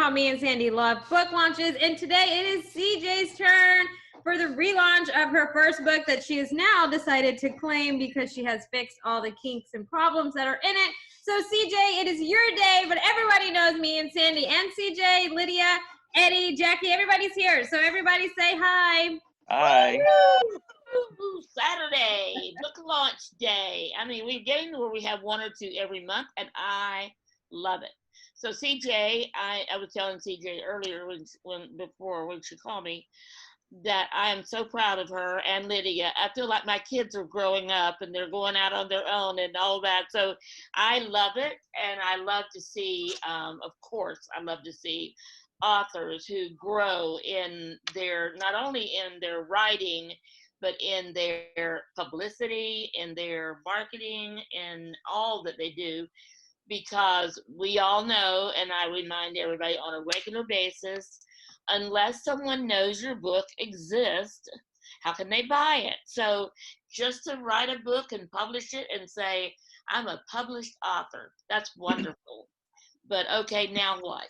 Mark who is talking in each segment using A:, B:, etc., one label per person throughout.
A: how me and Sandy love book launches. And today it is CJ's turn for the relaunch of her first book that she has now decided to claim because she has fixed all the kinks and problems that are in it. So CJ, it is your day, but everybody knows me and Sandy and CJ, Lydia, Eddie, Jackie, everybody's here. So everybody say hi.
B: Hi.
C: Saturday, book launch day. I mean, we're getting to where we have one or two every month, and I love it. So CJ, I was telling CJ earlier when she called me that I am so proud of her and Lydia. I feel like my kids are growing up and they're going out on their own and all that. So I love it, and I love to see, of course, I love to see authors who grow in their, not only in their writing, but in their publicity, in their marketing, in all that they do, because we all know, and I remind everybody on a regular basis, unless someone knows your book exists, how can they buy it? So just to write a book and publish it and say, I'm a published author, that's wonderful. But okay, now what?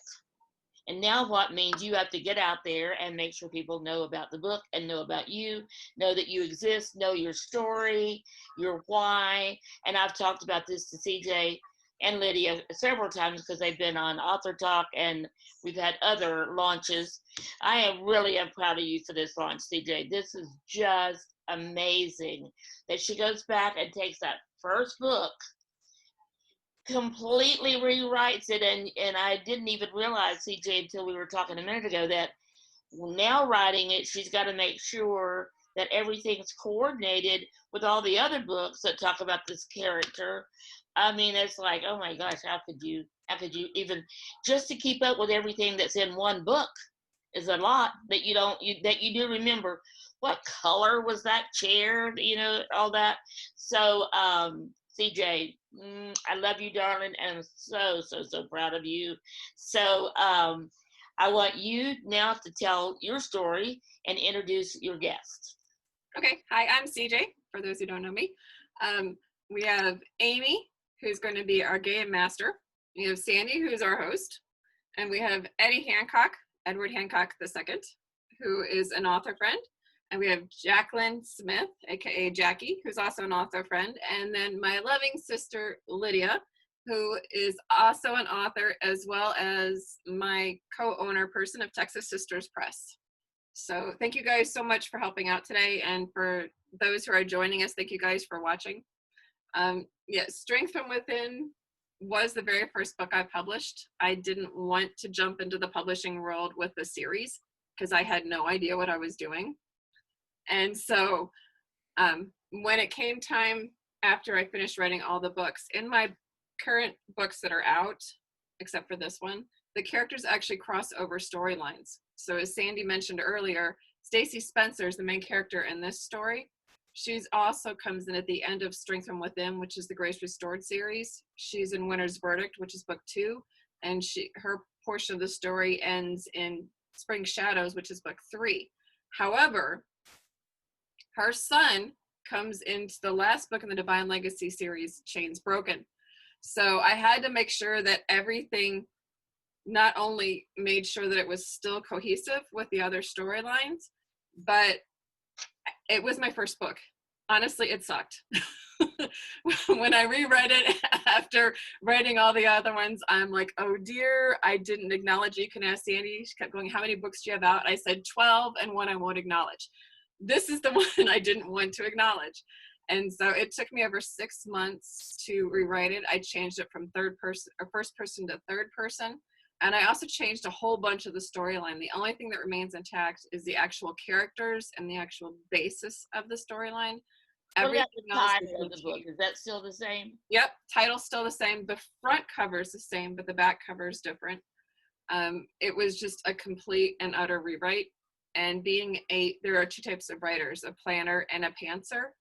C: And now what means you have to get out there and make sure people know about the book and know about you, know that you exist, know your story, your why. And I've talked about this to CJ and Lydia several times because they've been on Author Talk and we've had other launches. I am proud of you for this launch, CJ. This is just amazing that she goes back and takes that first book, completely rewrites it, and I didn't even realize, CJ, until we were talking a minute ago, that now writing it, she's got to make sure that everything's coordinated with all the other books that talk about this character. I mean, it's like, oh my gosh, how could you even, just to keep up with everything that's in one book is a lot that you do remember. What color was that chair? All that. So, CJ, I love you, darling, and I'm so proud of you. So I want you now to tell your story and introduce your guest.
D: Okay, hi, I'm CJ, for those who don't know me. We have Amy, who's going to be our game master. We have Sandy, who's our host. And we have Eddie Hancock, Edward Hancock II, who is an author friend. And we have Jacqueline Smith, aka Jackie, who's also an author friend. And then my loving sister, Lydia, who is also an author, as well as my co-owner person of Texas Sisters Press. So thank you guys so much for helping out today. And for those who are joining us, thank you guys for watching. Strength from Within was the very first book I published. I didn't want to jump into the publishing world with the series because I had no idea what I was doing. And so when it came time after I finished writing all the books, in my current books that are out, except for this one, the characters actually cross over storylines. So as Sandy mentioned earlier, Stacey Spencer is the main character in this story. She's also comes in at the end of Strength from Within, which is the Grace Restored series. She's in Winter's Verdict, which is book 2. And her portion of the story ends in Spring Shadows, which is book 3. However, her son comes into the last book in the Divine Legacy series, Chains Broken. So I had to make sure that everything not only made sure that it was still cohesive with the other storylines, but it was my first book. Honestly, it sucked. When I reread it after writing all the other ones, I'm like, oh dear, I didn't acknowledge. You can ask Sandy. She kept going, how many books do you have out? I said 12 and one I won't acknowledge. This is the one I didn't want to acknowledge. And so it took me over 6 months to rewrite it. I changed it from first person to third person. And I also changed a whole bunch of the storyline. The only thing that remains intact is the actual characters and the actual basis of the storyline.
C: Everything else of the book, is that still the same?
D: Yep, title's still the same. The front cover is the same, but the back cover is different. It was just a complete and utter rewrite. And there are 2 types of writers, a planner and a pantser.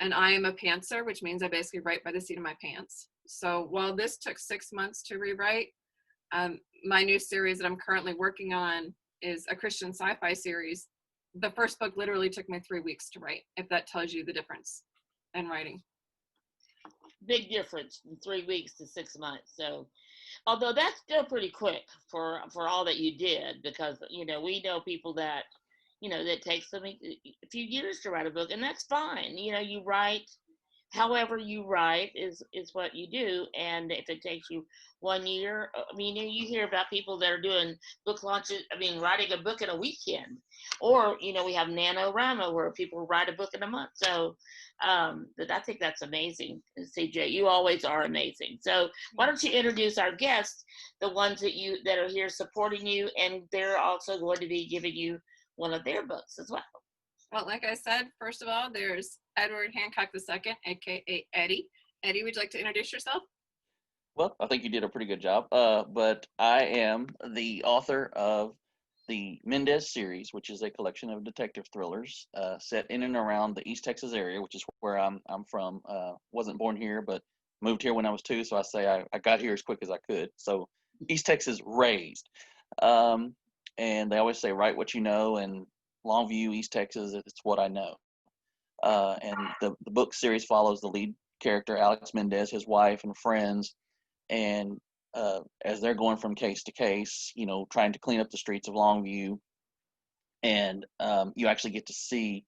D: And I am a pantser, which means I basically write by the seat of my pants. So while this took 6 months to rewrite, my new series that I'm currently working on is a Christian sci-fi series. The first book literally took me 3 weeks to write, if that tells you the difference in writing.
C: Big difference from 3 weeks to 6 months. So Although that's still pretty quick for all that you did, because we know people that that takes them a few years to write a book, and that's fine. You write however you write is what you do, and if it takes you 1 year, I mean, you hear about people that are doing book launches, I mean, writing a book in a weekend, or we have NaNoWriMo where people write a book in a month. So but I think that's amazing. CJ, you always are amazing. So why don't you introduce our guests, the ones that are here supporting you, and they're also going to be giving you one of their books as well.
D: Well, like I said, first of all, there's Edward Hancock II, aka Eddie. Eddie, would you like to introduce yourself?
B: Well, I think you did a pretty good job. But I am the author of the Mendez series, which is a collection of detective thrillers set in and around the East Texas area, which is where I'm from. Wasn't born here, but moved here when I was 2, so I say I got here as quick as I could. So East Texas raised. And they always say, write what you know, and Longview, East Texas, it's what I know. And the book series follows the lead character, Alex Mendez, his wife, and friends. And as they're going from case to case, trying to clean up the streets of Longview. And you actually get to see,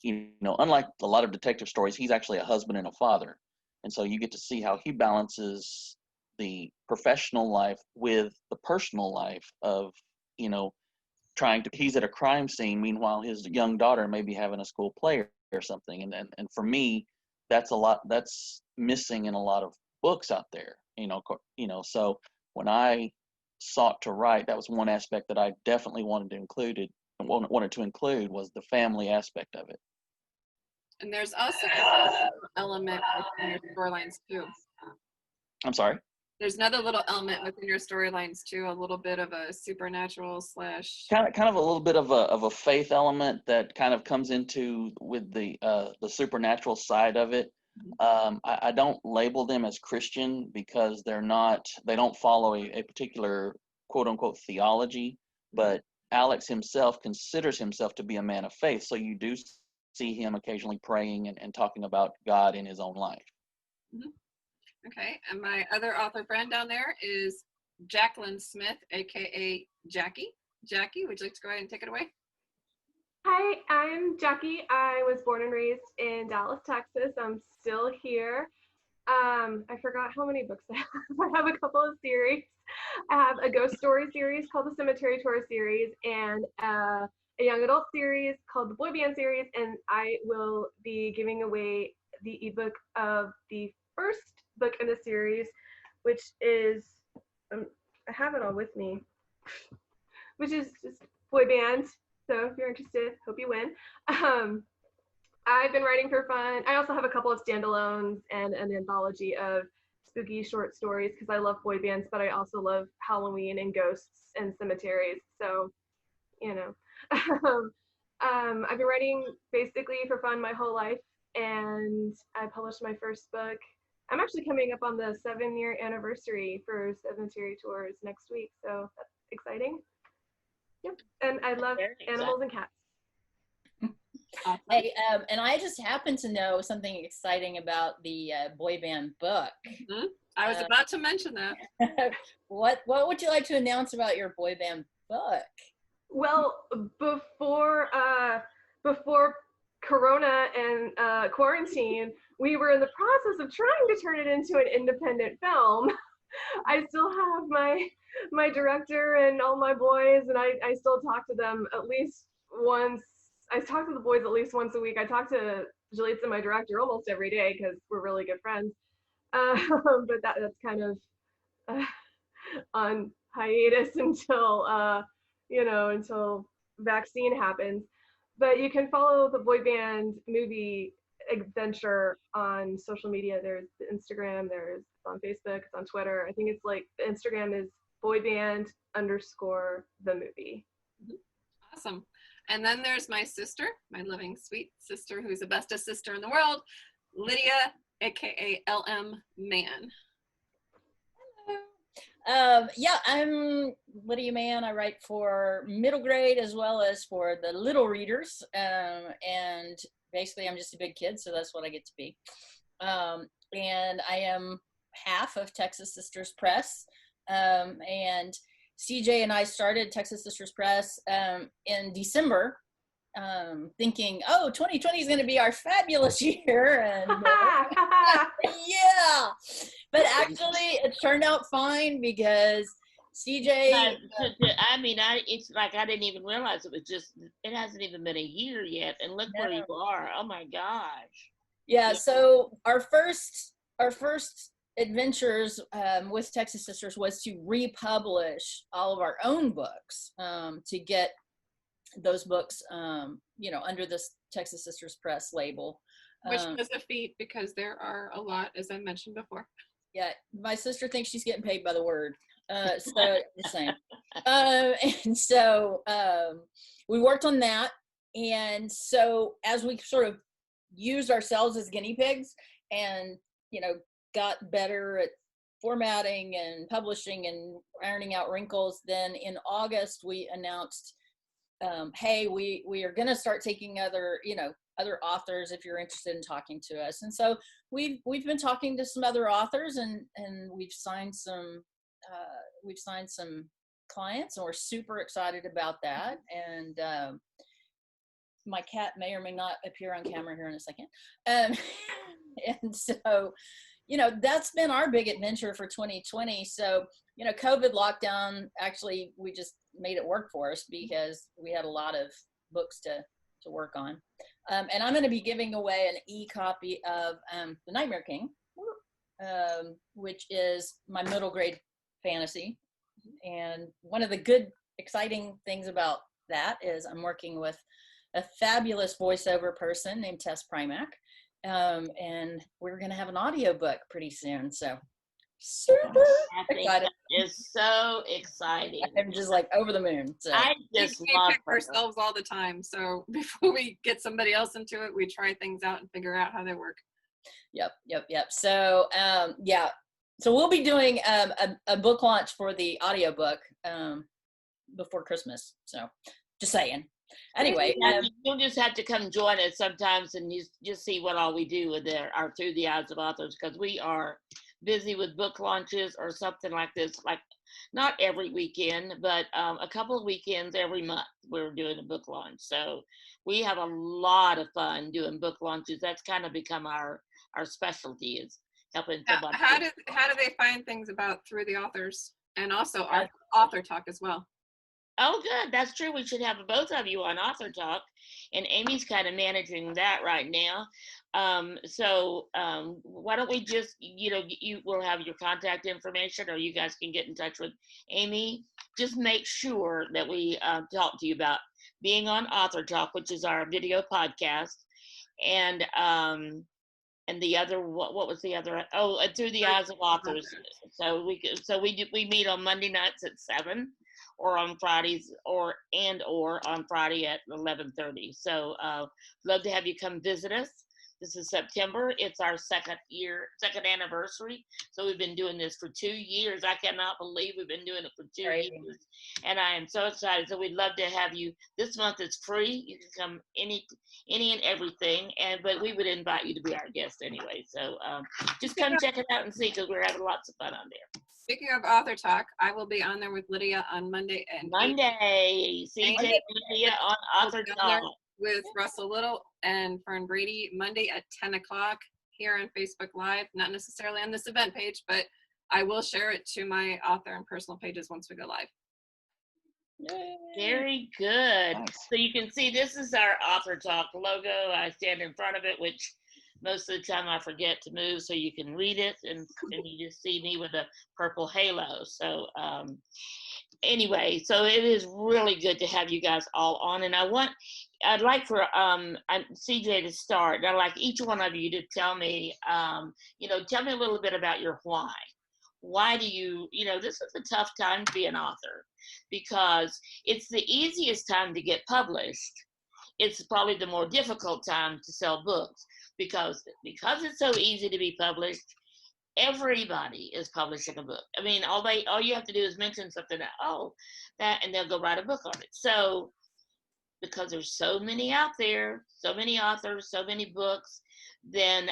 B: unlike a lot of detective stories, he's actually a husband and a father. And so you get to see how he balances the professional life with the personal life of, he's at a crime scene. Meanwhile, his young daughter may be having a school play or something. And for me, that's missing in a lot of books out there, so when I sought to write, that was one aspect that I definitely wanted to include was the family aspect of it.
D: And there's also an element within your storylines too.
B: I'm sorry?
D: There's another little element within your storylines too, a little bit of a supernatural slash
B: kind of a little bit of a faith element that kind of comes into with the supernatural side of it. I don't label them as Christian because they don't follow a particular quote unquote theology, but Alex himself considers himself to be a man of faith. So you do see him occasionally praying and talking about God in his own life.
D: Mm-hmm. Okay, and my other author friend down there is Jacqueline Smith, aka Jackie. Jackie, would you like to go ahead and take it away?
E: Hi, I'm Jackie. I was born and raised in Dallas, Texas. I'm still here. I forgot how many books I have. I have a couple of series. I have a ghost story series called the Cemetery Tour series, and a young adult series called the Boy Band series, and I will be giving away the ebook of the first book in the series, which is, I have it all with me, which is just Boy Band. So if you're interested, hope you win. I've been writing for fun. I also have a couple of standalones and an anthology of spooky short stories because I love boy bands, but I also love Halloween and ghosts and cemeteries. So, I've been writing basically for fun my whole life, and I published my first book. I'm actually coming up on the 7-year anniversary for Cemetery Tours next week, so that's exciting. Yep, and I love animals and cats.
F: Awesome. Hey, and I just happen to know something exciting about the boy band book.
D: Mm-hmm. I was about to mention that.
F: What would you like to announce about your boy band book?
E: Well, before Corona and quarantine, we were in the process of trying to turn it into an independent film. I still have my director and all my boys, and I still talk to them at least once. I talk to the boys at least once a week. I talk to Jalitza, my director, almost every day because we're really good friends. But that's kind of on hiatus until until vaccine happens. But you can follow the boy band movie adventure on social media. There's the Instagram, it's on Facebook, it's on Twitter. I think it's like the Instagram is boyband_the movie.
D: Awesome. And then there's my sister, my loving sweet sister, who's the bestest sister in the world, Lydia, aka LM Man.
F: Yeah, I'm Lydia Mann. I write for middle grade as well as for the little readers. And basically I'm just a big kid, so that's what I get to be. And I am half of Texas Sisters Press. And CJ and I started Texas Sisters Press in December, thinking, oh, 2020 is going to be our fabulous year. And yeah, but actually it turned out fine because CJ.
C: I mean, it's like I didn't even realize it hasn't even been a year yet. And look where you are. Oh my gosh.
F: Yeah, so our first adventures with Texas Sisters was to republish all of our own books, to get those books, under this Texas Sisters Press label.
D: Which was a feat because there are a lot, as I mentioned before.
F: Yeah, my sister thinks she's getting paid by the word. So just saying. And so we worked on that. And so as we sort of used ourselves as guinea pigs and, got better at formatting and publishing and ironing out wrinkles, then in August we announced, hey, we are going to start taking other authors if you're interested in talking to us. And so we've been talking to some other authors, and we've signed some clients, and we're super excited about that. And my cat may or may not appear on camera here in a second. And so, that's been our big adventure for 2020. So, COVID lockdown, actually, we just made it work for us because we had a lot of books to work on. And I'm going to be giving away an e-copy of The Nightmare King, which is my middle grade fantasy. And one of the good, exciting things about that is I'm working with a fabulous voiceover person named Tess Primack. And we're going to have an audiobook pretty soon. So super excited.
C: It's so exciting.
F: I'm just like over the moon. So
C: I just love
D: pick ourselves all the time. So before we get somebody else into it, we try things out and figure out how they work.
F: Yep. So so we'll be doing a book launch for the audiobook before Christmas. So just saying. Anyway,
C: you'll just have to come join us sometimes and you just see what all we do with our Through the Eyes of Authors, because we are busy with book launches or something like this, like not every weekend, but a couple of weekends every month we're doing a book launch. So we have a lot of fun doing book launches. That's kind of become our specialty, is helping somebody.
D: How do they find things about Through the Authors, and also our author talk as well?
C: Oh, good. That's true. We should have both of you on Author Talk, and Amy's kind of managing that right now. So why don't we just, you will have your contact information, or you guys can get in touch with Amy. Just make sure that we talk to you about being on Author Talk, which is our video podcast, and the other, what was the other? Oh, Through the Eyes of Authors. So we meet on Monday nights at 7. Or on Fridays, or on Friday at 11:30. So love to have you come visit us. This is September. It's our second anniversary. So we've been doing this for 2 years. I cannot believe we've been doing it for 2 years. And I am so excited. So we'd love to have you. This month is free. You can come any and everything. But we would invite you to be our guest anyway. So just come check it out and see, because we're having lots of fun on there.
D: Speaking of Author Talk, I will be on there with Lydia on Monday.
C: CJ Lydia on Author Talk.
D: With Russell Little and Fern Brady, Monday at 10 o'clock here on Facebook Live. Not necessarily on this event page, but I will share it to my author and personal pages once we go live.
F: Yay.
C: Very good. Nice. So you can see this is our Author Talk logo. I stand in front of it, which most of the time I forget to move so you can read it, and you just see me with a purple halo. So anyway, so it is really good to have you guys all on, and I'd like for CJ to start. I'd like each one of you to tell me, tell me a little bit about your why. Why do you, this is a tough time to be an author, because it's the easiest time to get published. It's probably the more difficult time to sell books, because it's so easy to be published. Everybody is publishing a book. I mean, all you have to do is mention something and they'll go write a book on it. So because there's so many out there, so many authors, so many books, then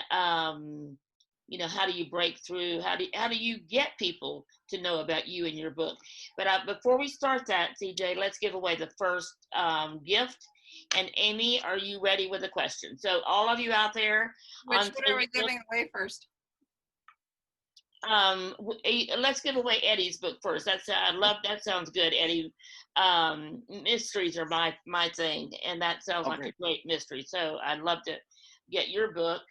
C: how do you break through? How do you get people to know about you and your book? But before we start that, CJ, let's give away the first gift. And Amy, are you ready with a question? So all of you out there,
D: Which one are we giving away first?
C: Let's give away Eddie's book first. That sounds good, Eddie. Mysteries are my thing, and that sounds like a great mystery. So I'd love to get your book.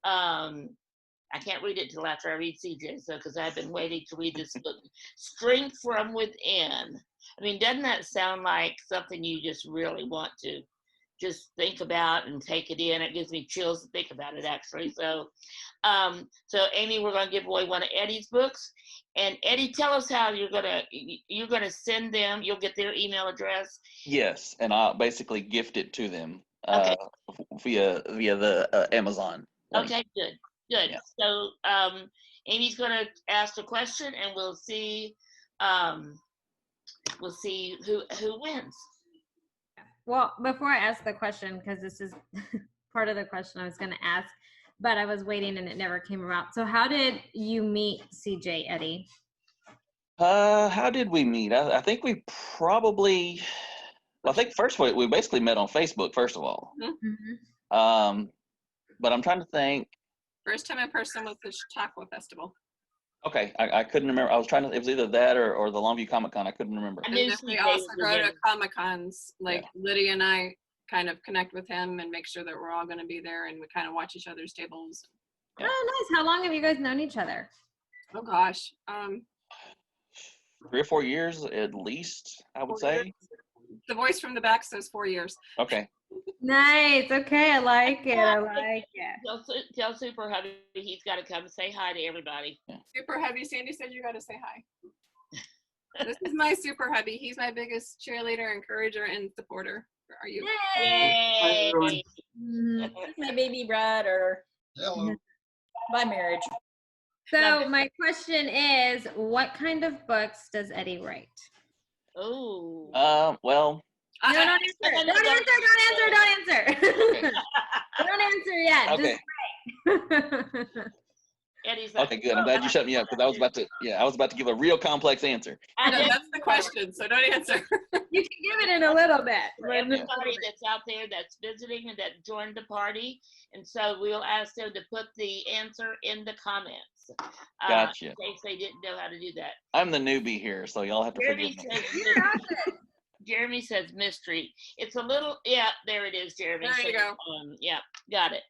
C: I can't read it till after I read CJ, because I've been waiting to read this book, Strength from Within. I mean, doesn't that sound like something you just really want to just think about and take it in? It gives me chills to think about it, actually. So, Amy, we're going to give away one of Eddie's books. And Eddie, tell us how you're gonna send them. You'll get their email address.
B: Yes, and I'll basically gift it to them
C: Okay.
B: via the Amazon link.
C: Okay, good.
B: Yeah.
C: So Amy's going to ask a question, and we'll see who wins.
A: Well, before I ask the question, because this is part of the question I was going to ask, but I was waiting and it never came about. So how did you meet CJ, Eddie?
B: How did we meet? I think we probably, I think first we basically met on Facebook, first of all.
A: Mm-hmm.
B: But I'm trying to think.
D: First time in person was the Chautauqua Festival.
B: Okay, I couldn't remember. I was trying to, it was either that or the Longview Comic Con. I couldn't remember.
D: And then we also go to Comic Cons. Like Lydia and I kind of connect with him and make sure that we're all going to be there, and we kind of watch each other's tables.
A: Oh, nice. How long have you guys known each other?
D: Oh gosh,
B: 3 or 4 years at least, I would say.
D: Years. The voice from the back says 4 years.
B: Okay.
A: Nice. Okay, I like it.
C: Tell Super Hubby he's got to come and say hi to everybody.
B: Yeah.
D: Super Hubby, Sandy said you got to say hi. This is my Super Hubby. He's my biggest cheerleader, encourager, and supporter. Where are you?
C: Yay!
F: My baby brother.
G: Hello.
F: By marriage.
A: So my question is, what kind of books does Eddie write?
C: Oh.
B: Well.
A: No, don't answer. Don't answer.
B: Okay.
A: Don't answer yet.
B: Okay.
A: Just
C: Eddie's
B: Okay, good. I'm glad you shut me up, because I was about to give a real complex answer.
D: I know that's the question, so don't answer.
A: You can give it in a little bit.
C: For everybody that's out there that's visiting and that joined the party, and so we'll ask them to put the answer in the comments.
B: Gotcha.
C: In case they didn't know how to do that.
B: I'm the newbie here, so y'all have to forgive me.
C: Jeremy says mystery. It's a little, there it is, Jeremy.
D: There you go.
C: Got it.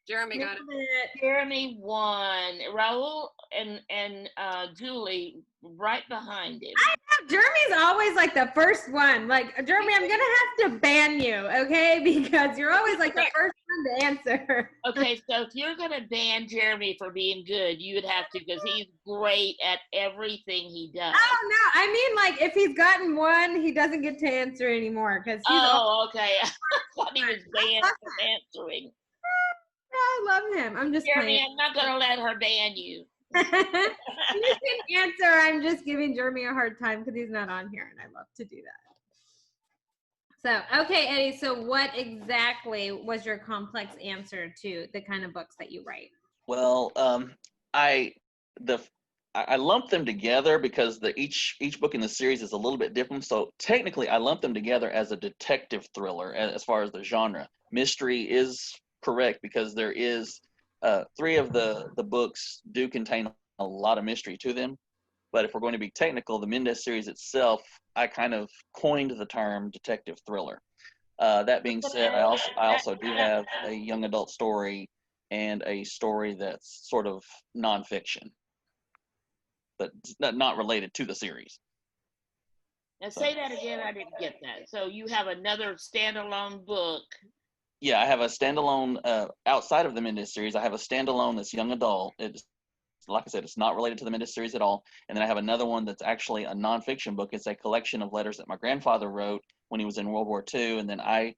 D: Jeremy got it.
C: Jeremy won. Raul and Julie right behind him.
A: I know Jeremy's always like the first one. Like, Jeremy, I'm gonna have to ban you, okay? Because you're always like the first one to answer.
C: Okay, so if you're gonna ban Jeremy for being good, you would have to, because he's great at everything he does.
A: Oh no, I mean, like, if he's gotten one, he doesn't get to answer anymore because he's.
C: Okay. I thought he was banned from answering.
A: I love him. I'm just
C: Jeremy,
A: playing.
C: I'm not gonna let her ban you.
A: You can answer. I'm just giving Jeremy a hard time because he's not on here, and I love to do that. So, okay, Eddie. So, what exactly was your complex answer to the kind of books that you write?
B: Well, I lumped them together because each book in the series is a little bit different. So technically, I lumped them together as a detective thriller as far as the genre. Mystery is correct because there is 3 of the books do contain a lot of mystery to them. But if we're going to be technical, the Mendez series itself, I kind of coined the term detective thriller. That being said, I also do have a young adult story and a story that's sort of nonfiction, but not related to the series.
C: Now say that again. I didn't get that. So you have another standalone book.
B: Yeah, I have a standalone outside of the Mendez series. I have a standalone that's young adult. It's, like I said, it's not related to the Mendez series at all. And then I have another one that's actually a nonfiction book. It's a collection of letters that my grandfather wrote when he was in World War II, and then I,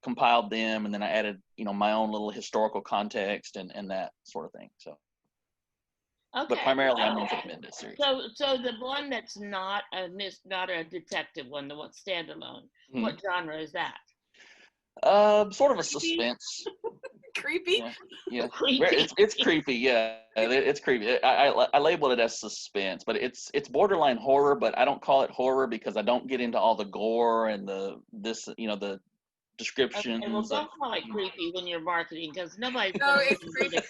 B: compiled them, and then I added, my own little historical context and that sort of thing. So.
C: Okay.
B: But primarily, I'm known for the Mendez series.
C: So the one that's not a detective one, the one standalone. What genre is that?
B: Sort of a suspense.
D: creepy.
B: Yeah,
C: Creepy.
B: it's creepy. Yeah, it's creepy. I labeled it as suspense, but it's borderline horror. But I don't call it horror because I don't get into all the gore and the descriptions.
C: Okay, well, don't call it creepy when you're marketing because nobody's
D: No,
C: going to
D: it's creepy.
C: that's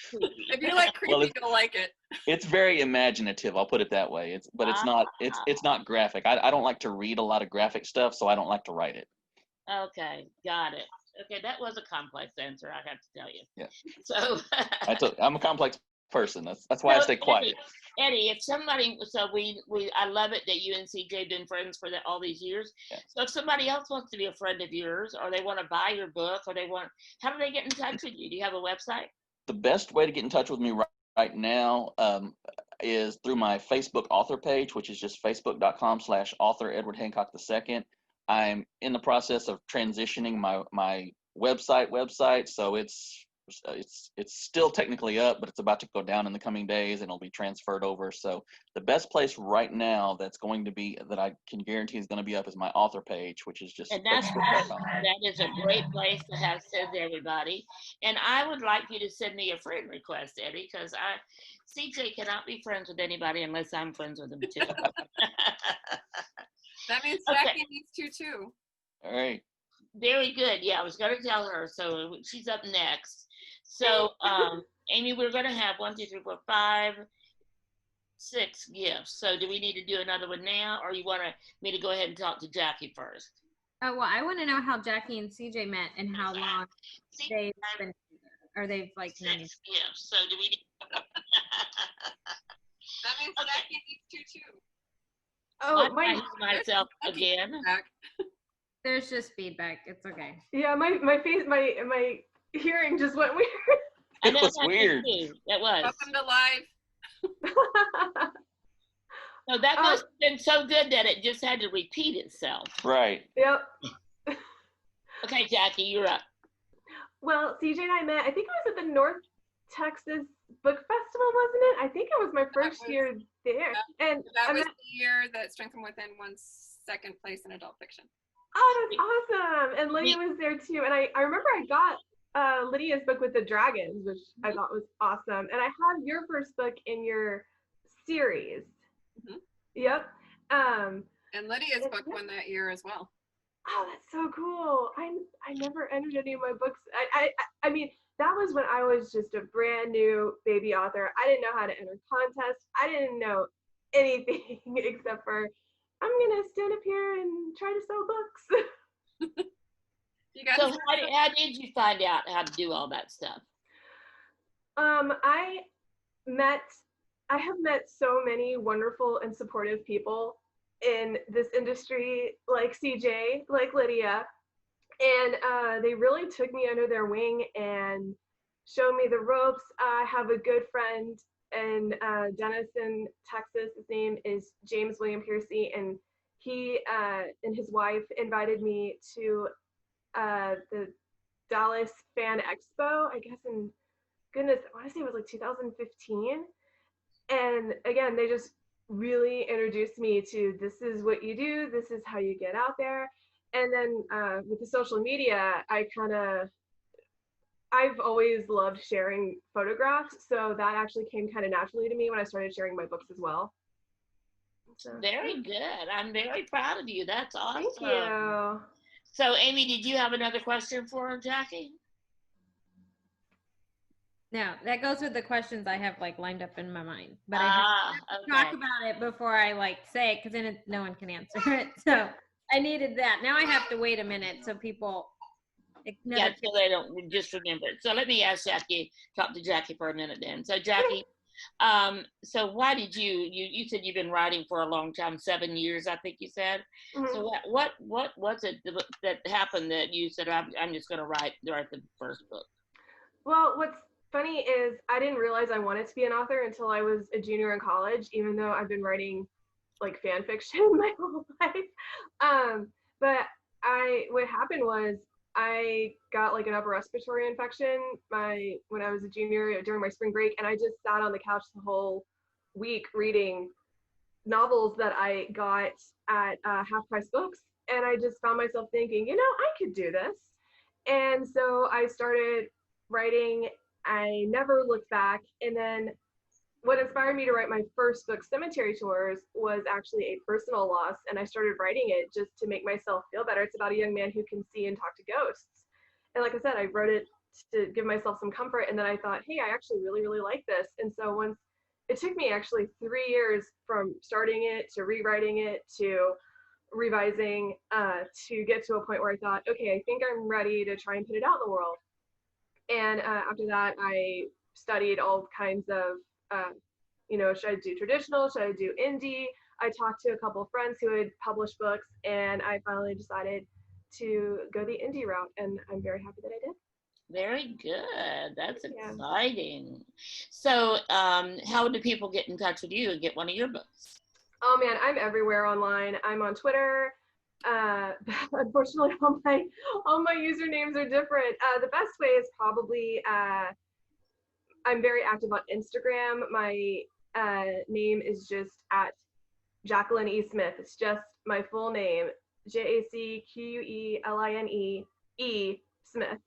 C: creepy.
D: If you like creepy,
B: Well,
D: you'll like it.
B: It's very imaginative. I'll put it that way. It's not graphic. I don't like to read a lot of graphic stuff, so I don't like to write it.
C: Okay, got it. Okay, that was a complex answer, I have to tell you.
B: Yeah.
C: So
B: I'm a complex person. That's why I stay quiet.
C: Eddie, if somebody, so I love it that you and CJ have been friends for all these years.
B: Yeah.
C: So if somebody else wants to be a friend of yours, or they want to buy your book, or how do they get in touch with you? Do you have a website?
B: The best way to get in touch with me right now is through my Facebook author page, which is just facebook.com/author Edward Hancock II. I'm in the process of transitioning my website, so it's still technically up, but it's about to go down in the coming days and it'll be transferred over. So the best place right now that I can guarantee is going to be up is my author page, which is just
C: And that is a great place to have said to everybody. And I would like you to send me a friend request, Eddie, because CJ cannot be friends with anybody unless I'm friends with him too.
D: That means Jackie needs to too.
B: All right.
C: Very good. Yeah, I was going to tell her. So she's up next. So, Amy, we're going to have 1, 2, 3, 4, 5, 6 gifts. So do we need to do another one now, or you want me to go ahead and talk to Jackie first?
A: Oh, well, I want to know how Jackie and CJ met and how long they've been, or they've like known.
C: 6 gifts. So do we need
D: That means Jackie needs to too.
E: Oh,
C: myself again.
A: There's just feedback. It's okay.
E: Yeah, my hearing just went weird.
C: I know
B: was
C: that
B: weird.
C: Too. That was.
D: Welcome to live.
C: No, that must have been so good that it just had to repeat itself.
B: Right.
E: Yep.
C: Okay, Jackie, you're up.
E: Well, CJ and I met, I think it was at the North Texas Book Festival, wasn't it? I think it was my first year there. And
D: that was the year that Strength from Within won second place in adult fiction.
E: Oh, that's awesome. And Lydia was there too. And I remember I got Lydia's book with the dragons, which I thought was awesome. And I have your first book in your series.
D: Mm-hmm.
E: Yep.
D: And Lydia's book won that year as well.
E: Oh, that's so cool. I never entered any of my books. I mean, that was when I was just a brand new baby author. I didn't know how to enter contests. I didn't know anything except for I'm gonna stand up here and try to sell books.
C: So how did you find out how to do all that stuff?
E: I have met so many wonderful and supportive people in this industry, like CJ, like Lydia, and they really took me under their wing and showed me the ropes. I have a good friend in Denison, Texas. His name is James William Piercy, and he and his wife invited me to the Dallas Fan Expo, I guess I want to say it was like 2015. And again, they just really introduced me to this is what you do, this is how you get out there. And then with the social media, I've always loved sharing photographs, so that actually came kind of naturally to me when I started sharing my books as well. So,
C: very good. I'm very proud of you. That's awesome.
E: Thank you.
C: So, Amy, did you have another question for Jackie?
A: No, that goes with the questions I have like lined up in my mind, but I have to talk about it before I like say it, because then no one can answer it. So I needed that. Now I have to wait a minute so people.
C: Yeah, so they don't just remember it. So let me ask Jackie, talk to Jackie for a minute then. So Jackie, so why did you said you've been writing for a long time, 7 years, I think you said. Mm-hmm. So what was it that happened that you said, I'm just going to write the first book?
E: Well, what's funny is I didn't realize I wanted to be an author until I was a junior in college, even though I've been writing like fan fiction my whole life. But what happened was I got like an upper respiratory infection when I was a junior during my spring break, and I just sat on the couch the whole week reading novels that I got at Half Price Books, and I just found myself thinking, I could do this. And so I started writing. I never looked back. And then what inspired me to write my first book, Cemetery Tours, was actually a personal loss. And I started writing it just to make myself feel better. It's about a young man who can see and talk to ghosts. And like I said, I wrote it to give myself some comfort. And then I thought, hey, I actually really, really like this. And so once it took me actually 3 years from starting it to rewriting it to revising to get to a point where I thought, okay, I think I'm ready to try and put it out in the world. And after that, I studied all kinds of, should I do traditional? Should I do indie? I talked to a couple of friends who had published books, and I finally decided to go the indie route, and I'm very happy that I did.
C: Very good. That's
E: Yeah.
C: exciting. So, how do people get in touch with you and get one of your books?
E: Oh man, I'm everywhere online. I'm on Twitter. Unfortunately, all my usernames are different. The best way is probably I'm very active on Instagram. My name is just at Jacqueline E. Smith. It's just my full name, JACQUELINE E. Smith.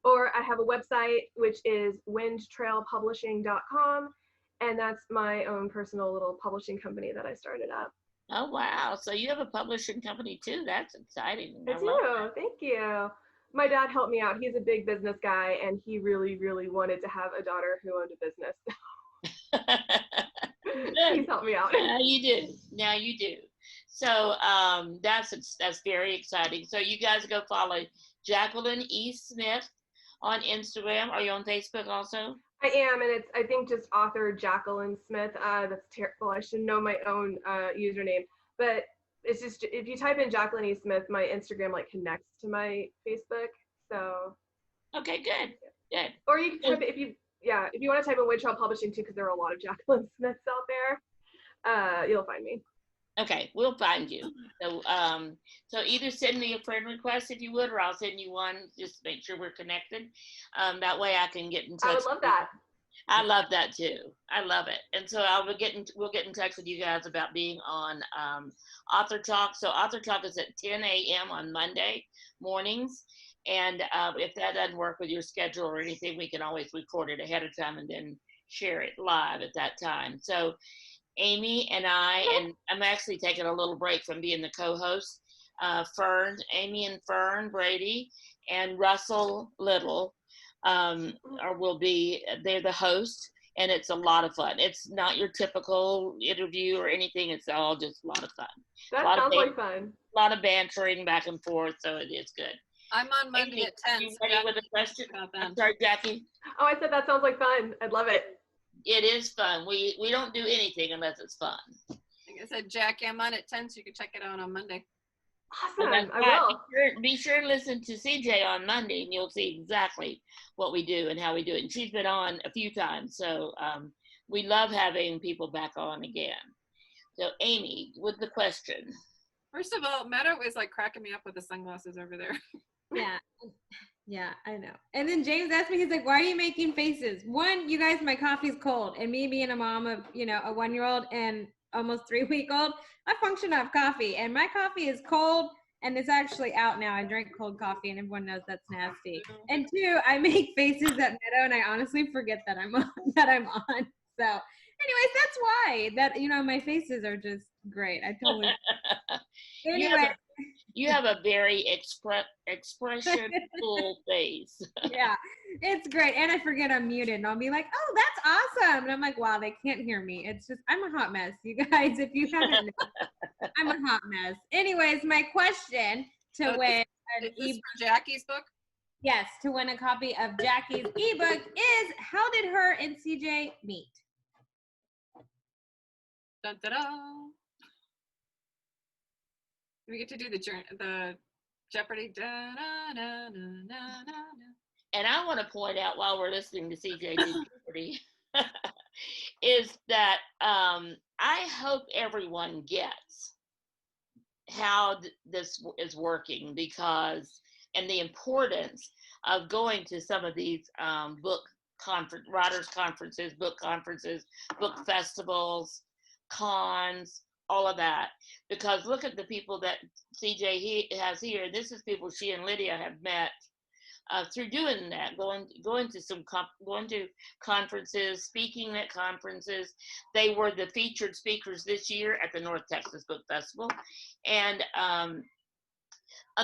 E: Or I have a website, which is windtrailpublishing.com. And that's my own personal little publishing company that I started up.
C: Oh, wow. So you have a publishing company too. That's exciting.
E: I do. Thank you. My dad helped me out. He's a big business guy, and he really, really wanted to have a daughter who owned a business. He's helped me out.
C: Now you do. So that's very exciting. So you guys go follow Jacqueline E. Smith on Instagram. Are you on Facebook also?
E: I am, and it's, I think, just author Jacqueline Smith. That's terrible. I should know my own username. But it's just, if you type in Jacqueline E. Smith, my Instagram connects to my Facebook. So.
C: Okay, good.
E: Or you can type it, if you want to type in Wind Trail Publishing too, because there are a lot of Jacqueline Smiths out there. You'll find me.
C: Okay, we'll find you. So, so either send me a friend request if you would, or I'll send you one just to make sure we're connected. That way I can get in touch.
E: I would love that.
C: I love that too. I love it. And so we'll get in touch with you guys about being on Author Talk. So Author Talk is at 10 a.m. on Monday mornings. And if that doesn't work with your schedule or anything, we can always record it ahead of time and then share it live at that time. So Amy and I'm actually taking a little break from being the co-host. Amy and Fern Brady and Russell Little they're the host, and it's a lot of fun. It's not your typical interview or anything. It's all just a lot of fun.
E: That sounds like fun.
C: A lot of bantering back and forth, so it is good.
D: I'm on Monday
C: Amy,
D: at 10.
C: you ready with a question? I'm sorry, Jackie.
E: Oh, I said that sounds like fun. I'd love it.
C: It is fun. We don't do anything unless it's fun.
D: Like I said, Jackie, I'm on at 10, so you can check it out on Monday.
E: Awesome. I will.
C: Be sure to listen to CJ on Monday, and you'll see exactly what we do and how we do it. And she's been on a few times, so we love having people back on again. So, Amy, with the question.
D: First of all, Meadow is cracking me up with the sunglasses over there.
A: Yeah, I know. And then James asked me, he's like, why are you making faces? One, you guys, my coffee's cold. And me being a mom of, a 1-year-old and almost 3-week-old, I function off coffee. And my coffee is cold, and it's actually out now. I drink cold coffee, and everyone knows that's nasty. And 2, I make faces at Meadow, and I honestly forget that I'm on. So anyways, that's why. My faces are just great. I totally. Anyway.
C: You have a very expression-full face.
A: Yeah, it's great. And I forget I'm muted, and I'll be like, oh, that's awesome. And I'm like, wow, they can't hear me. It's just, I'm a hot mess. You guys, if you haven't known, I'm a hot mess. Anyways, my question to win an
D: ebook. Jackie's book?
A: Yes, to win a copy of Jackie's ebook is, how did her and CJ meet?
D: Dun, da, da. We get to do the Jeopardy. Da, da, da, da, da, da.
C: And I want to point out while we're listening to CJ do Jeopardy is that I hope everyone gets how this is working, because, and the importance of going to some of these writers conferences, book festivals, cons, all of that, because look at the people that CJ has here. This is people she and Lydia have met through doing that, going to conferences, speaking at conferences. They were the featured speakers this year at the North Texas Book Festival, and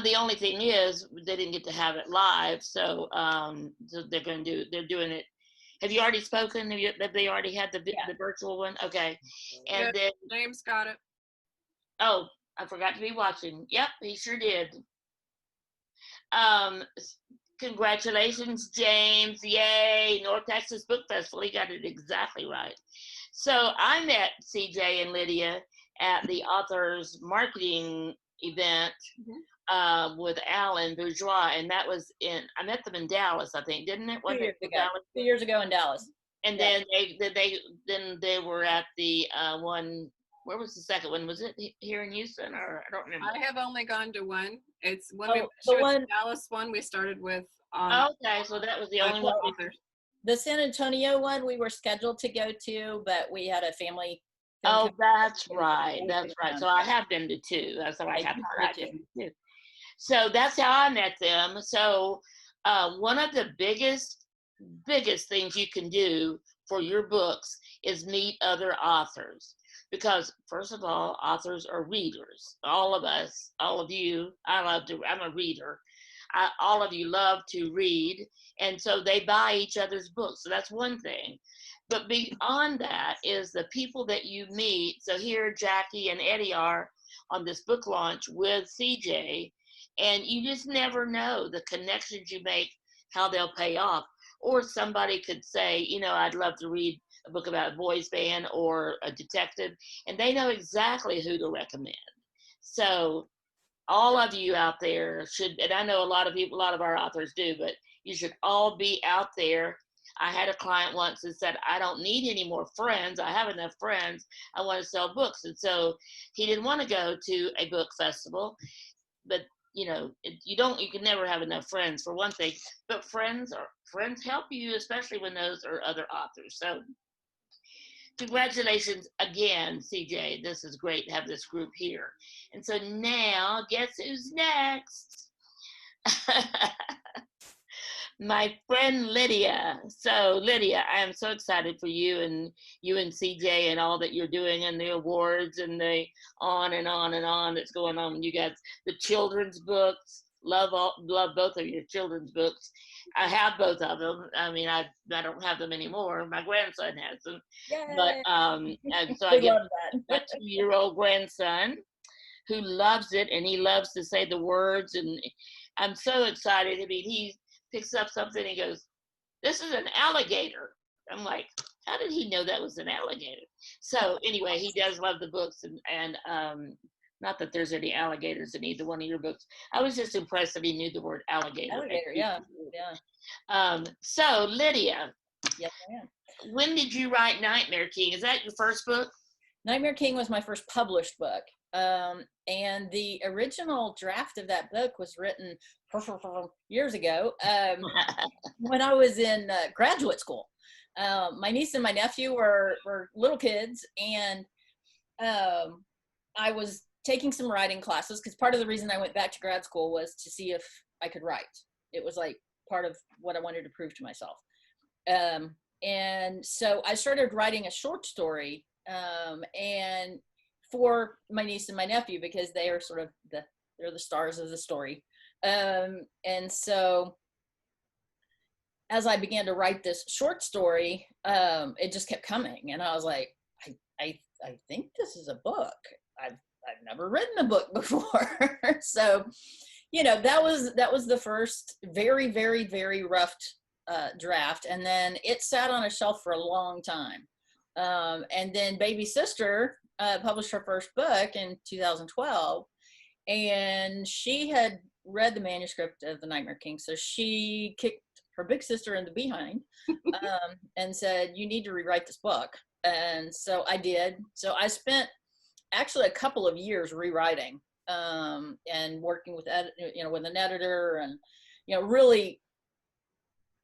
C: the only thing is they didn't get to have it live, so they're doing it. Have you already spoken? Have they already had the virtual one? Okay, and then
D: James got it.
C: Oh, I forgot to be watching. Yep, he sure did. Congratulations, James. Yay, North Texas Book Festival. He got it exactly right. So I met CJ and Lydia at the authors marketing event with Alan Bourgeois, and that was I met them in Dallas, I think, didn't it?
F: 2 years ago. 2 years ago in Dallas.
C: And then they were at the one. Where was the second one? Was it here in Houston, or I don't remember?
D: I have only gone to one. It's when
F: Oh,
D: we
F: the
D: went
F: one-
D: to Dallas one we started with.
C: Okay, so that was the only one.
D: authors.
F: The San Antonio one we were scheduled to go to, but we had a family.
C: Oh, that's right. That's right. So I have been to two. That's how I have
F: been
C: to. So that's how I met them. So one of the biggest things you can do for your books is meet other authors. Because first of all, authors are readers. All of us, all of you, I'm a reader. All of you love to read. And so they buy each other's books. So that's one thing. But beyond that is the people that you meet. So here Jackie and Eddie are on this book launch with CJ. And you just never know the connections you make, how they'll pay off. Or somebody could say, I'd love to read a book about a boys band or a detective, and they know exactly who to recommend. So all of you out there should, and I know a lot of our authors do, but you should all be out there. I had a client once that said, I don't need any more friends. I have enough friends. I want to sell books. And so he didn't want to go to a book festival, but you can never have enough friends for one thing, but friends help you, especially when those are other authors. So congratulations again, CJ. This is great to have this group here. And so now, guess who's next? My friend Lydia. So Lydia, I am so excited for you and CJ and all that you're doing and the awards and the on and on and on that's going on. You got the children's books. Love both of your children's books. I have both of them. I mean, I don't have them anymore. My grandson has them.
F: Yay.
C: But and so I get my 2-year-old grandson who loves it, and he loves to say the words, and I'm so excited. I mean, he picks up something and he goes, "This is an alligator." I'm like, how did he know that was an alligator? So anyway, he does love the books, and not that there's any alligators in either one of your books. I was just impressed that he knew the word alligator.
F: Alligator, yeah.
C: So Lydia,
F: Yes, I am.
C: when did you write Nightmare King? Is that your first book?
F: Nightmare King was my first published book. And the original draft of that book was written years ago when I was in graduate school. My niece and my nephew were little kids, and I was taking some writing classes because part of the reason I went back to grad school was to see if I could write. It was like part of what I wanted to prove to myself. And so I started writing a short story and for my niece and my nephew, because they are sort of they're the stars of the story. And so as I began to write this short story, it just kept coming. And I was like, I think this is a book. I've never written a book before. So, that was the first very, very, very rough draft. And then it sat on a shelf for a long time. And then baby sister published her first book in 2012, and she had read the manuscript of The Nightmare King. So she kicked her big sister in the behind and said, "You need to rewrite this book." And so I did. So I spent actually a couple of years rewriting and working with with an editor and really